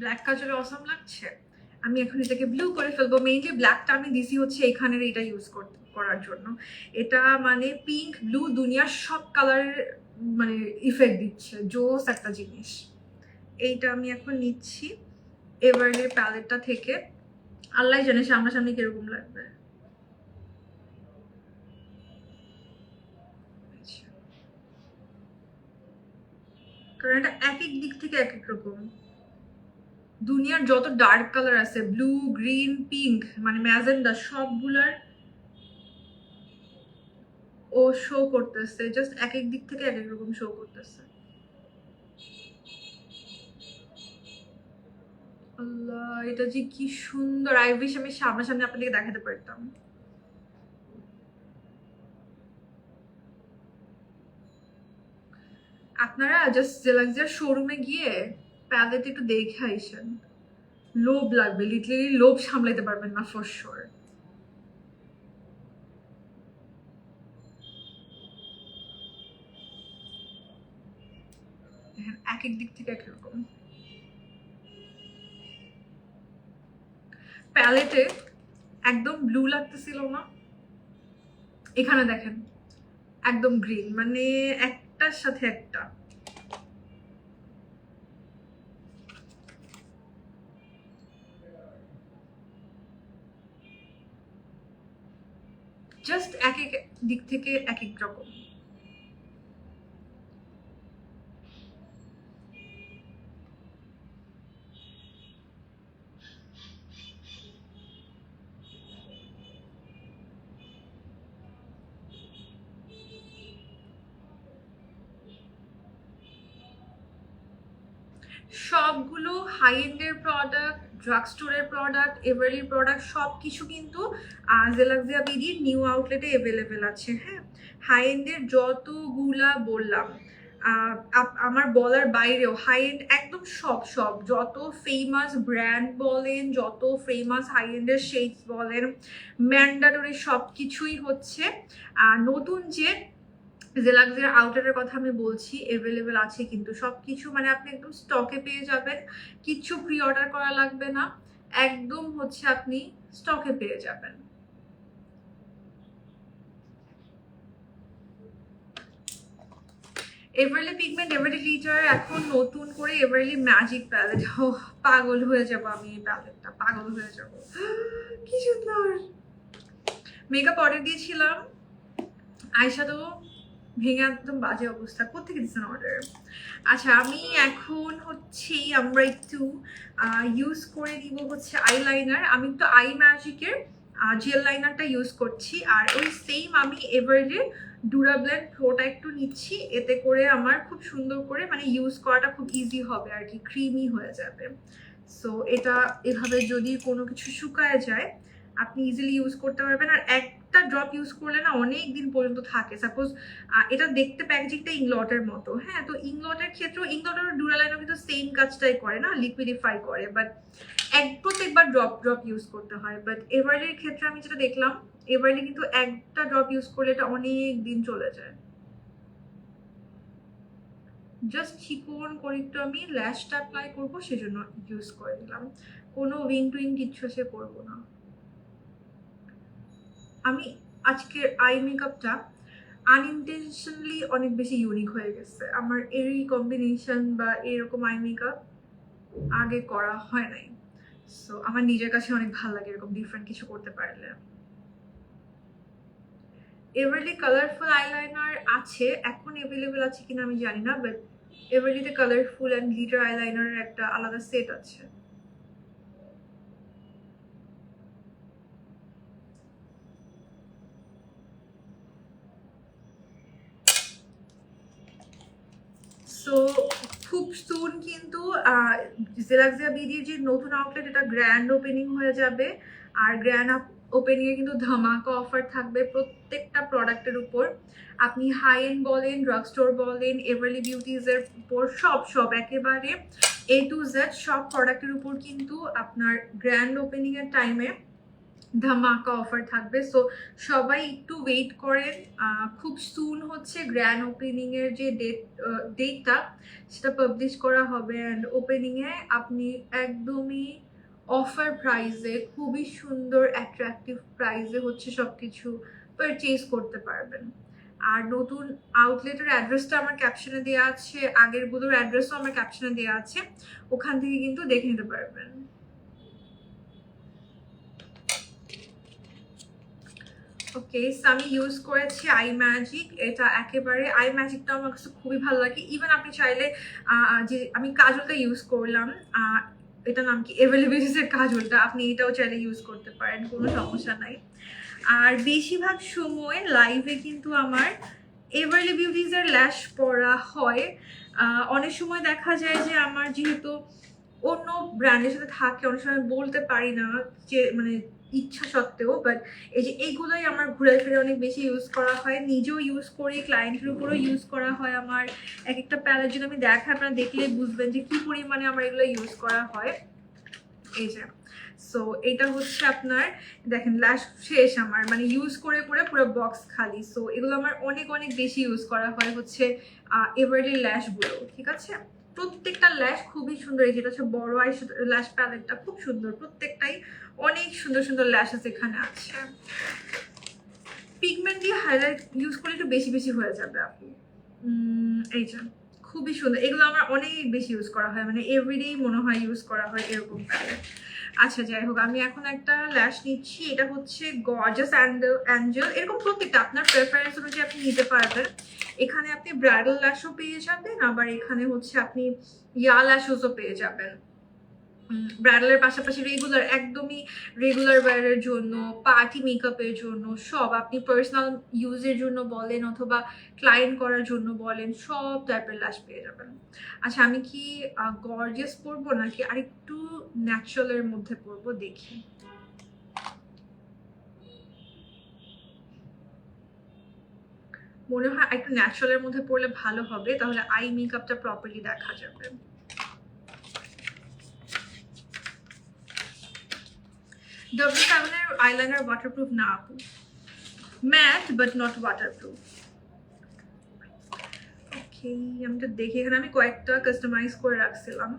Black কাজলে অসাম লাগছে। আমি এখন এটাকে ব্লু করে ফেলবো। মেইনলি ব্ল্যাকটা আমি দিছি হচ্ছে এখানের এটা ইউজ করার জন্য। এটা মানে পিঙ্ক ব্লু দুনিয়ার সব কালারের মানে ইফেক্ট দিচ্ছে, জোস একটা জিনিস। এইটা আমি এখন নিচ্ছি এভারলির প্যালেটটা থেকে, আল্লাহ জানে সামনাসামনি কিরকম লাগবে। কারণ এটা এক এক দিক থেকে এক এক রকম। দুনিয়ার যত ডার্ক কালার আছে, ব্লু গ্রিন পিঙ্ক মানে ম্যাজেন্ডা, সবগুলার ও শো করতেছে, জাস্ট এক এক দিক থেকে এক এক রকম শো করতেছে। আল্লাহ, এটা যে কি সুন্দর, আই উইশ আমি সামনাসামনি আপনাদেরকে দেখাতে পারতাম। আপনারা জাস্ট জেলাক্সিয়ার শোরুমে গিয়ে প্যালেট একটু দেখে আইসেন, লোভ লাগবে, লিটারালি লোভ সামলাইতে পারবেন না ফর শিওর। এক এক দিক থেকে এক রকম। প্যালেটে একদম ব্লু লাগতেছিল না, এখানে দেখেন একদম গ্রিন, মানে একটার সাথে একটা। জাস্ট এক এক দিক থেকে এক এক রকম। সবগুলো হাই এন্ডের প্রোডাক্ট, ড্রাগ স্টোরের প্রোডাক্ট, এভারলির প্রোডাক্ট, সব কিছু কিন্তু জেলাক্সিয়া বিডির নিউ আউটলেটে অ্যাভেলেবেল আছে। হ্যাঁ, হাই এন্ডের যতগুলা বললাম, আমার বলার বাইরেও হাই এন্ড একদম সব সব যত ফেমাস ব্র্যান্ড বলেন, যত ফেমাস হাই এন্ডের শেডস বলেন, ম্যান্ডাটরি সব কিছুই হচ্ছে নতুন যে জেলাক্সের আউটারের কথা আমি বলছি অ্যাভেলেবেল আছে, কিন্তু সব কিছু মানে আপনি একদম স্টকে পেয়ে যাবেন, কিচ্ছু প্রি অর্ডার করা লাগবে না, একদম হচ্ছে আপনি স্টকে পেয়ে যাবেন। এভারলি পিগমেন্ট, এভারলি গ্লিটার, এখন নতুন করে এভারলি ম্যাজিক প্যালেট। পাগল হয়ে যাব আমি, এই প্যালেটটা পাগল হয়ে যাব, কি সুন্দর। মেকআপ অর্ডার দিয়েছিলাম, আইশ্যাডো ভেঙে একদম বাজে অবস্থা, কোথেকে দিচ্ছেন অর্ডার? আচ্ছা আমি এখন হচ্ছে আমরা একটু ইউজ করে দিব হচ্ছে আইলাইনার। আমি তো আই ম্যাজিকের জেল লাইনারটা ইউজ করছি, আর ওই সেম আমি এভারেজে ডুরাব্লেন্ড ফ্লোটা একটু নিচ্ছি, এতে করে আমার খুব সুন্দর করে মানে ইউজ করাটা খুব ইজি হবে আর কি, ক্রিমি হয়ে যাবে। সো এটা এভাবে যদি কোনো কিছু শুকায় যায় আপনি ইজিলি ইউজ করতে পারবেন, আর একটা ড্রপ ইউজ করলে না অনেক দিন পর্যন্ত থাকে। সাপোজ এটা দেখতে প্যাকেজিংটা ইংলটের মতো, হ্যাঁ, তো ইংলটের ক্ষেত্রেও ইংলটের ডুরালাইনও কিন্তু সেম কাজটাই করে না, লিকুইডিফাই করে, বাট প্রত্যেকবার ড্রপ ড্রপ ইউজ করতে হয়। বাট এভারের ক্ষেত্রে আমি যেটা দেখলাম, এভারে কিন্তু একটা ড্রপ ইউজ করলে এটা অনেক দিন চলে যায়। জাস্ট চিকন করে একটু আমি ল্যাশটা অ্যাপ্লাই করবো সেজন্য ইউজ করে দিলাম, কোনো উইং টুইং কিচ্ছু সে করবো না। আমি আজকের আই মেকআপটা আনইনটেনশনালি অনেক বেশি ইউনিক হয়ে গেছে আমার, এই কম্বিনেশন বা এরকম আই মেকআপ আগে করা হয় নাই। সো আমার নিজের কাছে অনেক ভালো লাগে এরকম ডিফারেন্ট কিছু করতে পারলে। এভারলি কালারফুল আইলাইনার আছে, এখন অ্যাভেলেবেল আছে কিনা আমি জানি না, বাট এভারলিতে কালারফুল অ্যান্ড গ্লিটার আইলাইনারের একটা আলাদা সেট আছে। সো খুব সুন কিন্তু জেলাক্সিয়া বিডির যে নতুন আউটলেট এটা গ্র্যান্ড ওপেনিং হয়ে যাবে, আর গ্র্যান্ড ওপেনিংয়ে কিন্তু ধামাকা অফার থাকবে প্রত্যেকটা প্রোডাক্টের উপর। আপনি হাই এন্ড বলেন, ড্রাগ স্টোর বলেন, এভারলি বিউটিজের উপর সব সব একেবারে A to Z সব প্রোডাক্টের উপর কিন্তু আপনার গ্র্যান্ড ওপেনিংয়ের টাইমে ধামাকা অফার থাকবে। সো সবাই একটু ওয়েট করেন, খুব সুন হচ্ছে গ্র্যান্ড ওপেনিং এর যে ডেটটা সেটা পাবলিশ করা হবে, অ্যান্ড ওপেনিং এ আপনি একদমই অফার প্রাইসে খুবই সুন্দর অ্যাট্রাকটিভ প্রাইসে হচ্ছে সবকিছু পারচেজ করতে পারবেন। আর নতুন আউটলেটের অ্যাড্রেসটা আমার ক্যাপশনে দেওয়া আছে, আগেরগুলোর অ্যাড্রেসও আমার ক্যাপশনে দেওয়া আছে, ওখান থেকে কিন্তু দেখে নিতে পারবেন। ওকে, আমি ইউজ করেছি আই ম্যাজিক, এটা একেবারে আই ম্যাজিকটা আমার কাছে খুবই ভালো লাগে। ইভেন আপনি চাইলে যে আমি কাজলটা ইউজ করলাম, এটা নাম কি এভেলেবিলিটিসের কাজলটা, আপনি এটাও চাইলে ইউজ করতে পারেন, কোনো সমস্যা নাই। আর বেশিরভাগ সময় লাইভে কিন্তু আমার এভারলি বিউটিজের ল্যাশ পরা হয়। অনেক সময় দেখা যায় যে আমার যেহেতু অন্য ব্র্যান্ডের সাথে থাকে, অনেক সময় বলতে পারি না যে মানে ইচ্ছা সত্ত্বেও, বাট এই যে এইগুলোই আমার ঘুরে ফিরে অনেক বেশি ইউজ করা হয়, নিজেও ইউজ করি, ক্লায়েন্টের উপরেও ইউজ করা হয়। আমার এক একটা প্যালেট যদি আমি দেখাই আপনারা দেখলে বুঝবেন যে কি পরিমাণে আমার এগুলো ইউজ করা হয়। এই যে সো এটা হচ্ছে আপনার দেখেন ল্যাশ শেষ আমার, মানে ইউজ করে করে পুরো বক্স খালি। সো এগুলো আমার অনেক অনেক বেশি ইউজ করা হয় হচ্ছে এভারলি ল্যাশগুলো, ঠিক আছে। প্রত্যেকটা ল্যাশ খুবই সুন্দর, যেটা হচ্ছে বড় আই ল্যাশ প্যালেটটা খুব সুন্দর, প্রত্যেকটাই অনেক সুন্দর সুন্দর ল্যাশেস এখানে আছে। পিগমেন্ট দিয়ে হাইলাইট ইউজ করলে একটু বেশি বেশি হয়ে যাবে আপু। এই যে খুবই সুন্দর, এগুলো আমার অনেক বেশি ইউজ করা হয়, মানে এভরিডেই মনে হয় ইউজ করা হয় এরকম প্যালেট। আচ্ছা যাই হোক, আমি এখন একটা ল্যাশ নিচ্ছি, এটা হচ্ছে গর্জাস অ্যাঞ্জেল, এরকম প্রত্যেকটা আপনার প্রেফারেন্স অনুযায়ী আপনি নিতে পারবেন। এখানে আপনি ব্রাইডাল ল্যাশও পেয়ে যাবেন, আবার এখানে হচ্ছে আপনি ইয়া ল্যাশও পেয়ে যাবেন। ব্রাইডালের পাশাপাশি রেগুলার, একদমই রেগুলার ওয়্যারের জন্য, পার্টি মেকআপের জন্য, সব আপনি পার্সোনাল ইউজের জন্য বলেন অথবা ক্লায়েন্ট করার জন্য বলেন, সব টাইপের ল্যাশ পেয়ে যাবেন। আচ্ছা আমি কি গর্জিয়াস পরবো নাকি আরেকটু ন্যাচারালের মধ্যে পরবো দেখি। মনে হয় একটু ন্যাচারালের মধ্যে পড়লে ভালো হবে, তাহলে আই মেকআপটা প্রপারলি দেখা যাবে। W7 এর আইলাইনার ওয়াটারপ্রুফ না আপু, ম্যাট বাট নট ওয়াটারপ্রুফ। ওকে, আমি তো দেখি এখানে আমি কয়েকটা কাস্টমাইজ করে রাখছিলাম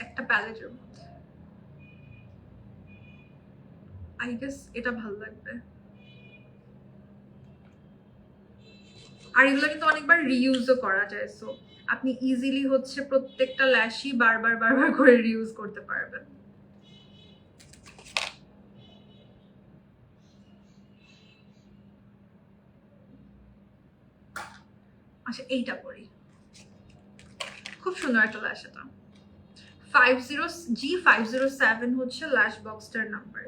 একটা প্যালেটের মধ্যে। আই গেস এটা ভালো লাগবে। আর এগুলো কিন্তু অনেকবার রিইউজও করা যায়, সো আপনি ইজিলি হচ্ছে প্রত্যেকটা ল্যাশই বারবার বারবার করে রিইউজ করতে পারবেন। আচ্ছা এইটা করি, খুব সুন্দর একটা ল্যাশ। এটা 50G507 হচ্ছে ল্যাশ বক্সটার নাম্বার।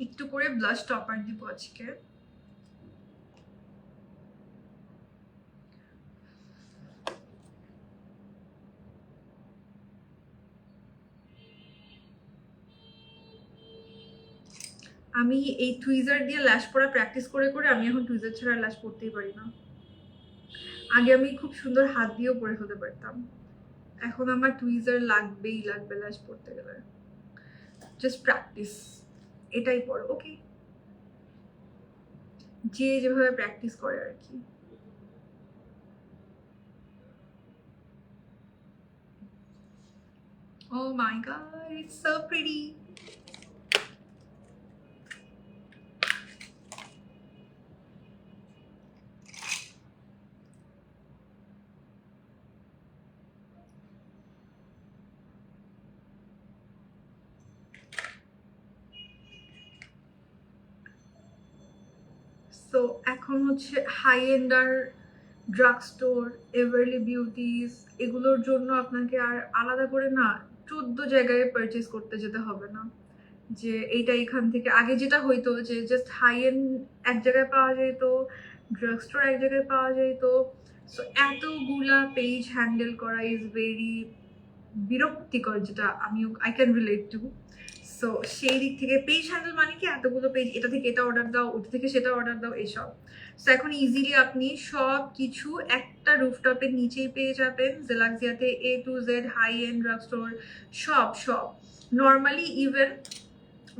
একটু করে ব্লাশ টপার দিব আজকে। আমি এই টুইজার দিয়ে ল্যাশ পরা প্র্যাকটিস করে করে আমি এখন টুইজার ছাড়া ল্যাশ পরতেই পারি না। আগে আমি খুব সুন্দর হাত দিয়েও পরে ফেলতে পারতাম, এখন আমার টুইজার লাগবেই লাগবে ল্যাশ পরতে গেলে। জাস্ট প্র্যাকটিস, এটাই পড়ো। ওকে, যে যেভাবে প্র্যাকটিস করে আর কি। Oh my god, it's so pretty. So এখন হচ্ছে হাই এন্ডার ড্রাগ স্টোর, এভারলি বিউটিস, এগুলোর জন্য আপনাকে আর আলাদা করে না 14 জায়গায় পারচেস করতে যেতে হবে না। যে এইটা এখান থেকে আগে যেটা হইতো যে জাস্ট হাই এন্ড এক জায়গায় পাওয়া যেত, ড্রাগ স্টোর এক জায়গায় পাওয়া যেত। সো এতগুলা পেজ হ্যান্ডেল করা ইজ ভেরি বিরক্তিকর, যেটা আমি I can relate two. So সেই দিক থেকে পেজ হ্যান্ডেল মানে কি এতগুলো পেজ, এটা থেকে এটা অর্ডার দাও, ওটা থেকে সেটা অর্ডার দাও, এইসব। সো এখন ইজিলি আপনি সব কিছু একটা রুফটপের নিচেই পেয়ে যাবেন। জেলাক্সিয়াতে A to Z high end drug store সব সব নর্মালি। ইভেন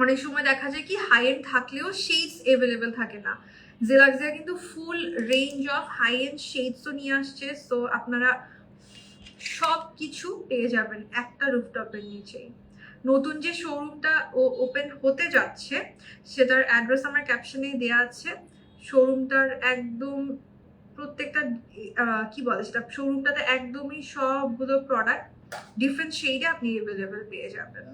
অনেক সময় দেখা যায় কি হাই এন্ড থাকলেও শেডস অ্যাভেলেবেল থাকে না। জেলাক্সিয়া কিন্তু full range of high end শেডসও নিয়ে আসছে। সো আপনারা সব কিছু পেয়ে যাবেন একটা রুফটপের নিচেই। নতুন যে শোরুমটা ওপেন হতে যাচ্ছে সেটার অ্যাড্রেস আমার ক্যাপশনে দেওয়া আছে। শোরুমটার একদম প্রত্যেকটা কি বলে সেটা, শোরুমটাতে একদমই সবগুলো প্রোডাক্ট ডিফারেন্ট শেডে আপনি অ্যাভেলেবেল পেয়ে যাবেন।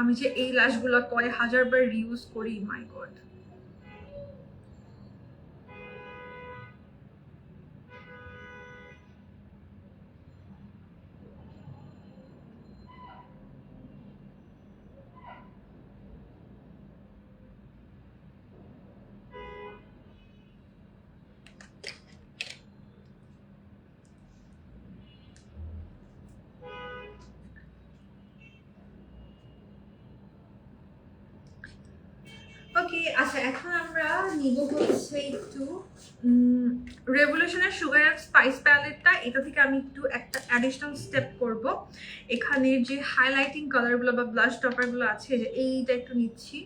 আমি যে এই ল্যাশগুলো কয় হাজারবার রিউজ করি, মাই গড। ওকে, আচ্ছা এখন আমরা নিব হচ্ছে একটু রেভলিউশনের সুগার অ্যান্ড স্পাইস প্যালেটটা। এটা থেকে আমি একটু একটা অ্যাডিশনাল স্টেপ করব। এখানে যে হাইলাইটিং কালারগুলো বা ব্লাশ টপারগুলো আছে, যে এইটা একটু নিচ্ছি,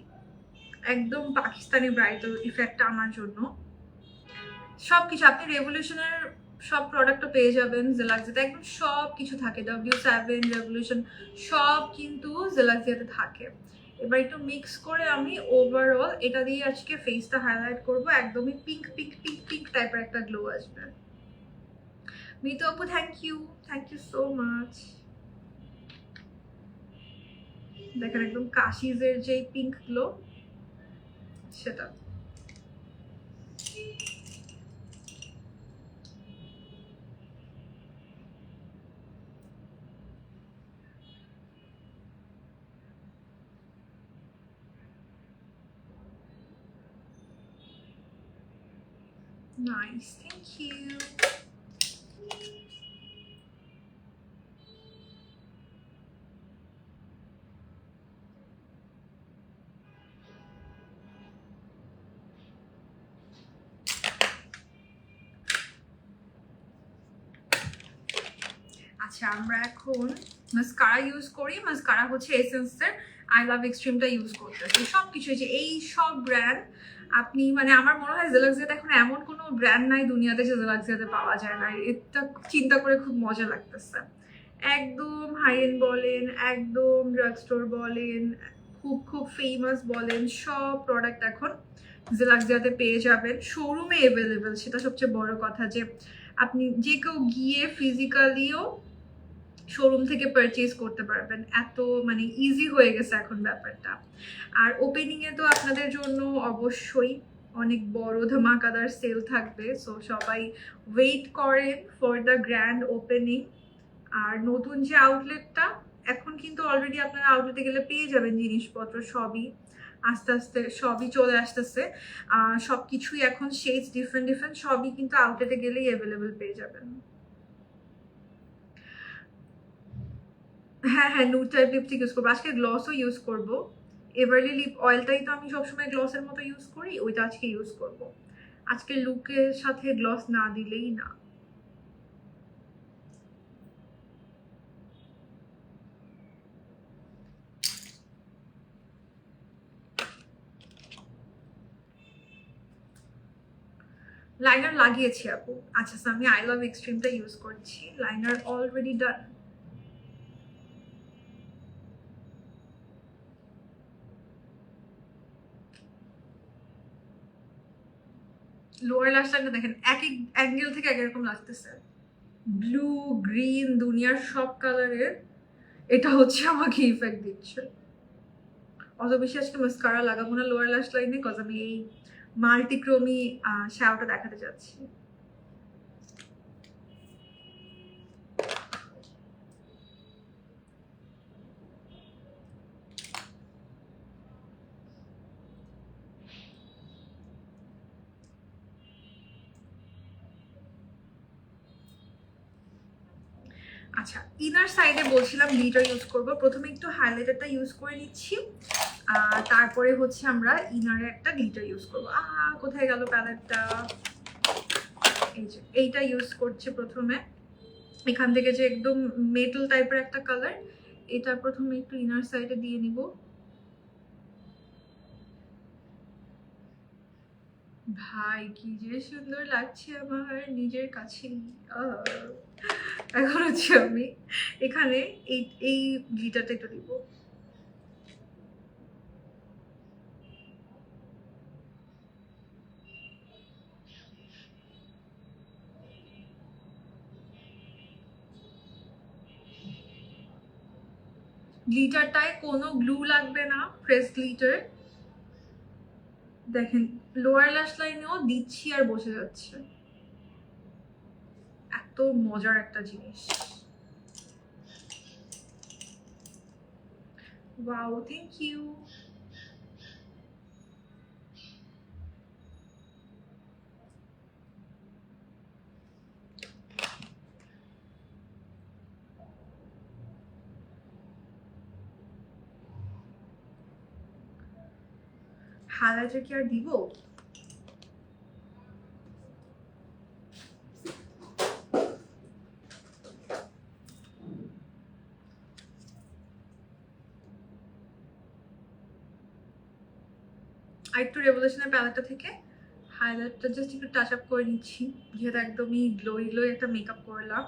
একদম পাকিস্তানি ব্রাইডাল ইফেক্ট আনার জন্য। সব কিছু আপনি রেভলিউশনের সব প্রোডাক্টও পেয়ে যাবেন জেলাক্সিয়াতে, একদম সব কিছু থাকে। W7 রেভলিউশন সব কিন্তু জেলাক্সিয়াতে থাকে। এবার একটু মিক্স করে আমি ওভারঅল এটা দিয়ে আজকে ফেসটা হাইলাইট করব। একদমই পিঙ্ক পিঙ্ক পিঙ্ক পিঙ্ক টাইপের একটা গ্লো আসবে। মিতু আপু থ্যাংক ইউ সো মাচ। দেখেন একদম কাশিজের যে পিঙ্ক গ্লো সেটা। Nice, thank you. আচ্ছা, আমরা এখন মাস্কারা ইউজ করি। মাস্কারা হচ্ছে এসেন্সের আই লাভ এক্সট্রিমটা ইউজ করতেছি। সব কিছু যে এই সব ব্র্যান্ড আপনি মানে আমার মনে হয় জেলাক্সিয়াতে এখন এমন কোনো ব্র্যান্ড নাই দুনিয়াতে যে জেলাক্সিয়াতে পাওয়া যায় না। এটা চিন্তা করে খুব মজা লাগতেছে। একদম হাই এন্ড বলেন, একদম ড্রাগ স্টোর বলেন, খুব খুব ফেমাস বলেন, সব প্রোডাক্ট এখন জেলাক্সিয়াতে পেয়ে যাবেন। শোরুমে অ্যাভেলেবেল, সেটা সবচেয়ে বড় কথা যে আপনি যে কেউ গিয়ে ফিজিক্যালিও শোরুম থেকে পারচেজ করতে পারবেন। এত মানে ইজি হয়ে গেছে এখন ব্যাপারটা। আর ওপেনিংয়ে তো আপনাদের জন্য অবশ্যই অনেক বড় ধামাকাদার সেল থাকবে, সো সবাই ওয়েট করেন ফর দ্য গ্র্যান্ড ওপেনিং। আর নতুন যে আউটলেটটা, এখন কিন্তু অলরেডি আপনারা আউটলেটে গেলে পেয়ে যাবেন জিনিসপত্র সবই, আস্তে আস্তে সবই চলে আসতেছে। সব কিছুই এখন শেডস ডিফারেন্ট ডিফারেন্ট, সবই কিন্তু আউটলেটে গেলেই অ্যাভেলেবেল পেয়ে যাবেন। হ্যাঁ হ্যাঁ, নুড টাইপ লিপস্টিক ইউজ করবো, আজকে গ্লসও ইউজ করবো। এভারলি লিপ অয়েলটাই তো আমি সবসময় গ্লসের মতো ইউজ করি, ওইটা আজকে ইউজ করবো। আজকে লুকের সাথে গ্লস না দিলেই না। লাইনার লাগিয়েছি আপু। আচ্ছা, আমি আই লাভ এক্সট্রিমটা ইউজ করছি। Liner already done. লোয়ার ল্যাশ লাইনটা দেখেন এক এক অ্যাঙ্গেল থেকে এক রকম লাগতেছে। ব্লু, গ্রিন, দুনিয়ার সব কালারের এটা হচ্ছে আমাকে ইফেক্ট দিচ্ছে। অত বেশি আজকে মাস্কারা লাগাবো না লোয়ার ল্যাশ লাইনে, কজ আমি এই মাল্টিক্রোমি শ্যাওটা দেখাতে চাচ্ছি। আচ্ছা, ইনার সাইডে বলছিলাম গ্লিটার ইউজ করব। প্রথমে একটু হাইলাইটারটা ইউজ করে নিচ্ছি, তারপরে হচ্ছে আমরা ইনারে একটা গ্লিটার ইউজ করবো। কোথায় গেল প্যালেটটা? এই যে এইটা ইউজ করছে প্রথমে। এখান থেকে যে একদম মেটাল টাইপের একটা কালার, এটা প্রথমে একটু ইনার সাইডে দিয়ে নিব। ভাই কি যে সুন্দর লাগছে আমার নিজের কাছেই। এখন হচ্ছে আমি এখানে এই এই গ্লিটারটা একটু দিব। গ্লিটারটায় কোনো গ্লু লাগবে না, ফ্রেশ গ্লিটার। দেখেন লোয়ার ল্যাশ লাইনেও দিচ্ছি আর বসে যাচ্ছে। এত মজার একটা জিনিস। Wow, thank you. হাইলাইটার কি আর দিব? আর একটু রেভলিউশনের প্যালেটটা থেকে হাইলাইটটা জাস্ট একটু টাচ আপ করে নিচ্ছি, যেহেতু একদমই গ্লোই গ্লোই একটা মেকআপ করলাম।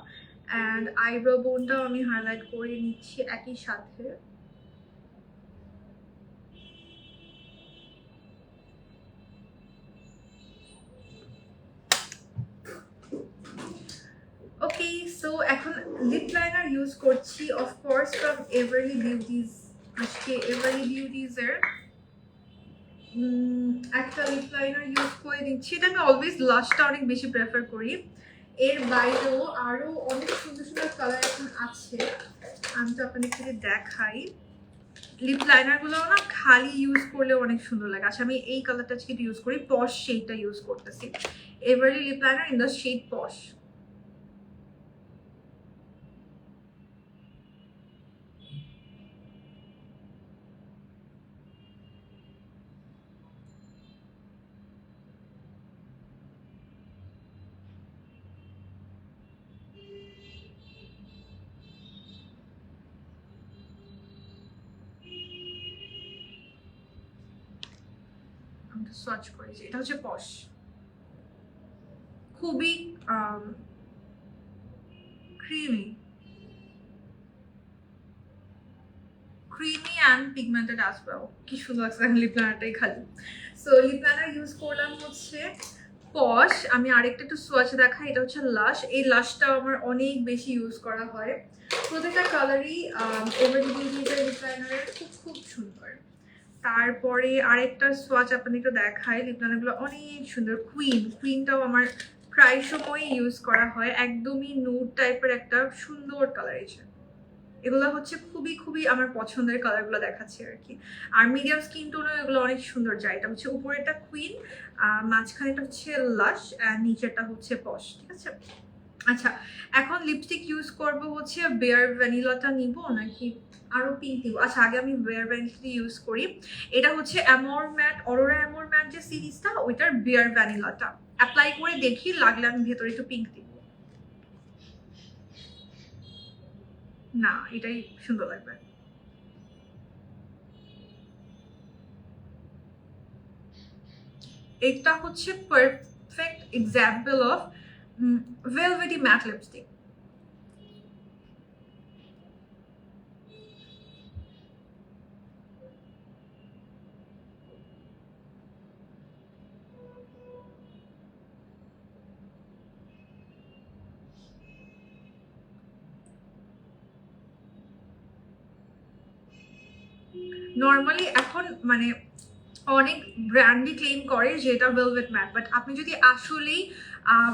অ্যান্ড আইব্রো বোনটাও আমি হাইলাইট করে নিচ্ছি একই সাথে। ওকে, সো এখন লিপ লাইনার ইউজ করছি অফকোর্স ফ্রম এভারলি বিউটিজ। আজকে এভারলি বিউটিজের একটা লিপ লাইনার ইউজ করে দিচ্ছি। এটা আমি অলওয়েজ লাস্টটা অনেক বেশি প্রেফার করি। এর বাইরেও আরও অনেক সুন্দর সুন্দর কালার এখন আছে, আমি তো আপনাদেরকে দেখাই। লিপ লাইনারগুলো না খালি ইউজ করলে অনেক সুন্দর লাগে। আচ্ছা আমি এই কালারটা আজকে ইউজ করি, পশ শেডটা ইউজ করতেছি, Everly lip liner in the shade posh. Swatch করেছি, এটা হচ্ছে পশ, খুবই creamy and pigmented as well. কি সুন্দর লাগছে এখন লিপ লাইনারটাই খালি। সো লিপ লাইনার ইউজ করলাম হচ্ছে পশ। আমি আরেকটা একটু সোয়াচ দেখাই, এটা হচ্ছে লাশ। এই লাশটাও আমার অনেক বেশি ইউজ করা হয়, প্রত্যেকটা কালারই এভারলি বিউটিজের লিপ লাইনারের খুব খুব সুন্দর। তারপরে আরেকটা সোয়াচ আপনাদেরকে দেখাই, লিপ লাইনারগুলো অনেক সুন্দর। কুইনটাও আমার প্রায় সময় ইউজ করা হয়, একদমই নুড টাইপের একটা সুন্দর কালার। এগুলো হচ্ছে খুবই খুবই আমার পছন্দের কালারগুলো দেখাচ্ছে আর কি। আর মিডিয়াম স্কিন টোনও এগুলো অনেক সুন্দর যায়। এটা হচ্ছে উপরেরটা কুইন, মাঝখানেটা হচ্ছে লাশ, নিচেরটা হচ্ছে পশ, ঠিক আছে। আচ্ছা এখন লিপস্টিক ইউজ করব হচ্ছে বেয়ার ভ্যানিলাটা নিব নাকি আরো পিঙ্ক নিব? আচ্ছা আগে আমি বেয়ার ভ্যানিলাটা ইউজ করি। এটা হচ্ছে Amore matte, Aurora Amore matte যে সিরিজটা, ওইটার বেয়ার ভ্যানিলাটা অ্যাপ্লাই করে দেখি, লাগলে আমি ভেতরে একটু পিঙ্ক দিব। না এটাই সুন্দর লাগবে। এটা হচ্ছে perfect example of velvety mat lipstick. Normally এখন মানে অনেক ব্র্যান্ডই ক্লেম করে যে এটা ভেলভেট ম্যাট, বাট আপনি যদি আসলেই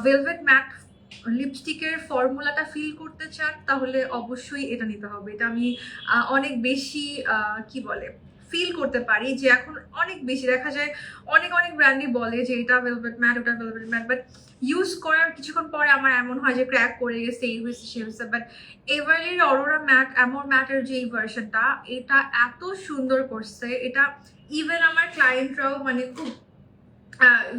ভেলভেট ম্যাট লিপস্টিকের ফর্মুলাটা ফিল করতে চান তাহলে অবশ্যই এটা নিতে হবে। এটা আমি অনেক বেশি কি বলে ফিল করতে পারি যে এখন অনেক বেশি দেখা যায় অনেক অনেক ব্র্যান্ডই বলে যে এটা ভেলভেট ম্যাট, ওটা ভেলভেট ম্যাট, বাট ইউজ করার কিছুক্ষণ পরে আমার এমন হয় যে ক্র্যাক করে গেছে, এই হয়েছে সে হয়েছে। বাট এভারলির অরোরা ম্যাট অ্যামোর ম্যাটের যে ভার্সনটা, এটা এত সুন্দর করছে। এটা ইভেন আমার ক্লায়েন্টরাও মানে খুব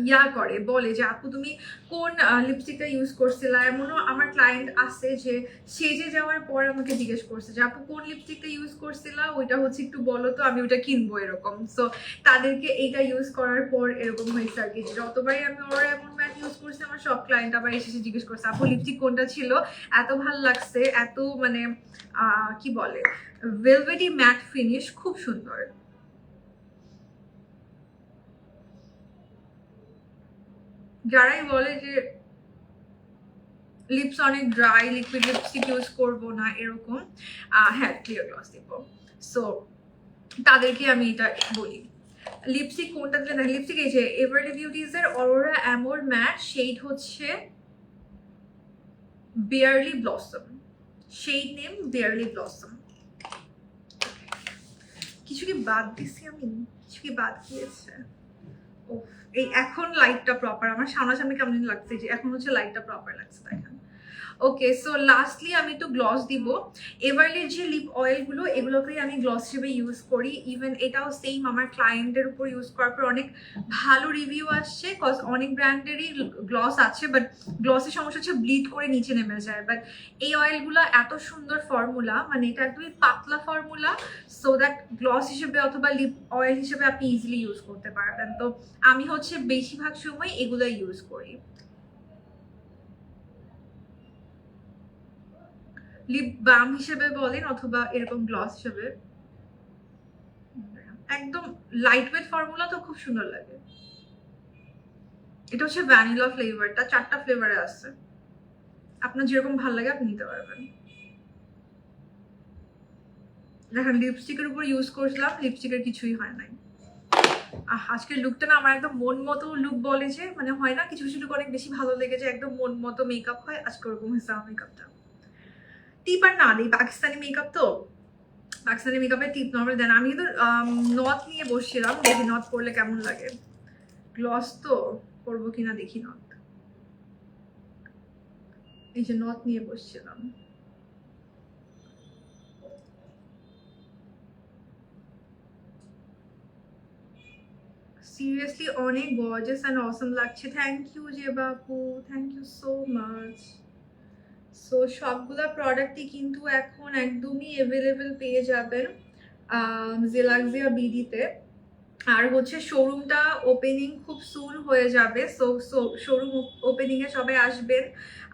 ইয়া করে, বলে যে আপু তুমি কোন লিপস্টিকটা ইউজ করছিলা। এমনও আমার ক্লায়েন্ট আছে যে সেজে যাওয়ার পর আমাকে জিজ্ঞেস করছে যে আপু কোন লিপস্টিকটা ইউজ করছিলা, ওইটা হচ্ছে একটু বলো তো, আমি ওটা কিনবো এরকম। সো তাদেরকে এইটা ইউজ করার পর এরকম হয়েছে আর কি। যতবারই আমি ওরা এমন ম্যাট ইউজ করছি আমার সব ক্লায়েন্ট আবার এসে জিজ্ঞেস করছে আপু লিপস্টিক কোনটা ছিল, এত ভালো লাগছে, এত মানে কি বলে ভেলভেটি ম্যাট ফিনিশ, খুব সুন্দর। যারাই বলে যে লিপস অনেক ড্রাই, লিকুইড লিপস্টিক ইউজ করবো না এরকম, হ্যাঁ ক্লিয়ার গ্লস দিব, সো তাদেরকে আমি এটা বলি। লিপস্টিক কোনটা দিলে না, লিপস্টিক এই যে এভারলি বিউটিজের অরোরা অ্যামোর ম্যাট, শেড হচ্ছে barely blossom, shade name barely blossom. কিছু কি বাদ দিছি আমি, কিছু কি বাদ গিয়েছে? ও এই এখন লাইটটা প্রপার, আমার সামনাসামনি কেমন লাগছে, যে এখন হচ্ছে লাইটটা প্রপার লাগছে দেখেন। ওকে সো লাস্টলি আমি একটু গ্লস দিব। এভারলির যে লিপ অয়েলগুলো এগুলোকেই আমি গ্লস হিসেবে ইউজ করি। ইভেন এটাও সেম আমার ক্লায়েন্টের উপর ইউজ করার পর অনেক ভালো রিভিউ আসছে, কজ অনেক ব্র্যান্ডেরই গ্লস আছে বাট গ্লসের সমস্যা হচ্ছে ব্লিড করে নিচে নেমে যায়। বাট এই অয়েলগুলো এত সুন্দর ফর্মুলা, মানে এটা একদমই পাতলা ফর্মুলা, সো দ্যাট গ্লস হিসেবে অথবা লিপ অয়েল হিসেবে আপনি ইজিলি ইউজ করতে পারবেন। তো আমি হচ্ছে বেশিরভাগ সময় এগুলো ইউজ করি। লিপ বাম হিসেবে বলেন অথবা এরকম গ্লস হিসেবে, একদম লাইট ওয়েট ফর্মুলা, তো খুব সুন্দর লাগে। এটা হচ্ছে ভ্যানিলা ফ্লেভারটা, 4টা ফ্লেভারে আছে, আপনার যেরকম ভালো লাগে আপনি নিতে পারবেন। দেখেন লিপস্টিকের উপর ইউজ করছিলাম, লিপস্টিকের কিছুই হয় নাই। আজকের লুকটা না আমার একদম মন মতো লুক, বলে যে মানে হয় না কিছু কিছু লুক অনেক বেশি ভালো লেগেছে, একদম মন মতো মেকআপ হয়, আজকে ওরকম হয়েছে আমার মেকআপটা। টিপ আর না দিই, পাকিস্তানি মেকআপ তো লাক্সারি মেকআপের টিপ নর্মাল দেন। আমি কিন্তু নথ নিয়ে বসছিলাম, দেখি নথ পরলে কেমন লাগে। গ্লস তো করবো কিনা দেখি নথ। এই যে নথ নিয়ে বসছিলাম। সিরিয়াসলি অনেক গর্জিয়াস অ্যান্ড অসম লাগছে। থ্যাংক ইউ যে বাপু, thank you so much. So সবগুলো প্রোডাক্টই কিন্তু এখন একদমই অ্যাভেলেবেল পেয়ে যাবেন জেলাক্সিয়া বিডিতে। আর হচ্ছে শোরুমটা ওপেনিং খুব সুন হয়ে যাবে। সো শোরুম ওপেনিংয়ে সবাই আসবেন,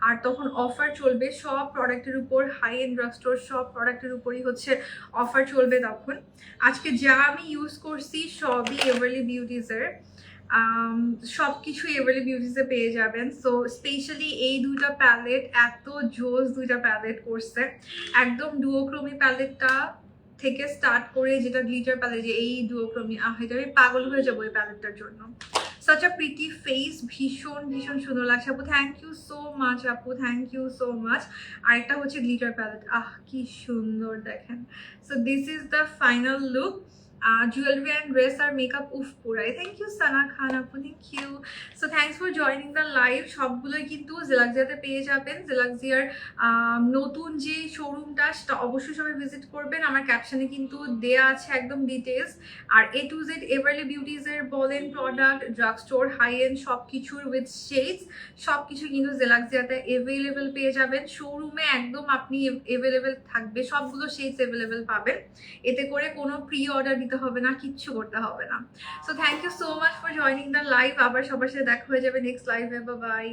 আর তখন অফার চলবে সব প্রোডাক্টের উপর। হাই এন্ড ড্রাগস্টোর সব প্রোডাক্টের উপরই হচ্ছে অফার চলবে তখন। আজকে যা আমি ইউজ করছি সবই এভারলি বিউটিজের, সব কিছুই এভারলি বিউটিসে পেয়ে যাবেন। সো স্পেশালি এই দুইটা প্যালেট এত জোস দুইটা প্যালেট করছে, একদম ডুওক্রোমি প্যালেটটা থেকে স্টার্ট করে যেটা গ্লিটার প্যালেট, যে এই ডুওক্রোমি, এটা আমি পাগল হয়ে যাবো এই প্যালেটটার জন্য। সাচ আ প্রিটি ফেস, ভীষণ ভীষণ সুন্দর লাগছে আপু। থ্যাংক ইউ সো মাচ আপু, থ্যাংক ইউ সো মাচ। আরেকটা হচ্ছে গ্লিটার প্যালেট, কি সুন্দর দেখেন। So this is the final look. Jewelry and dress আর মেকআপ উফ পুরাই। থ্যাংক ইউ সানা খান আপু, thank you. So thanks for joining the live. সবগুলোই কিন্তু জেলাক্সিয়াতে পেয়ে যাবেন। জেলাক্সিয়ার নতুন যে শোরুমটা সেটা অবশ্যই সবাই ভিজিট করবেন। আমার ক্যাপশনে কিন্তু দেয়া আছে একদম ডিটেলস। আর A to Z এভারলি বিউটিজের বলেন product, drug store, high end সব কিছুর উইথ শেডস সব কিছু কিন্তু জেলাক্সিয়াতে অ্যাভেলেবেল পেয়ে যাবেন। শোরুমে একদম আপনি অ্যাভেলেবেল থাকবে, সবগুলো শেডস অ্যাভেলেবেল পাবেন। এতে করে কোনো প্রি অর্ডার দিতে হবে না, কিচ্ছু করতে হবে না। So thank you so much for joining the live. আবার সবার সাথে দেখা হয়ে যাবে নেক্সট লাইভে। Bye by.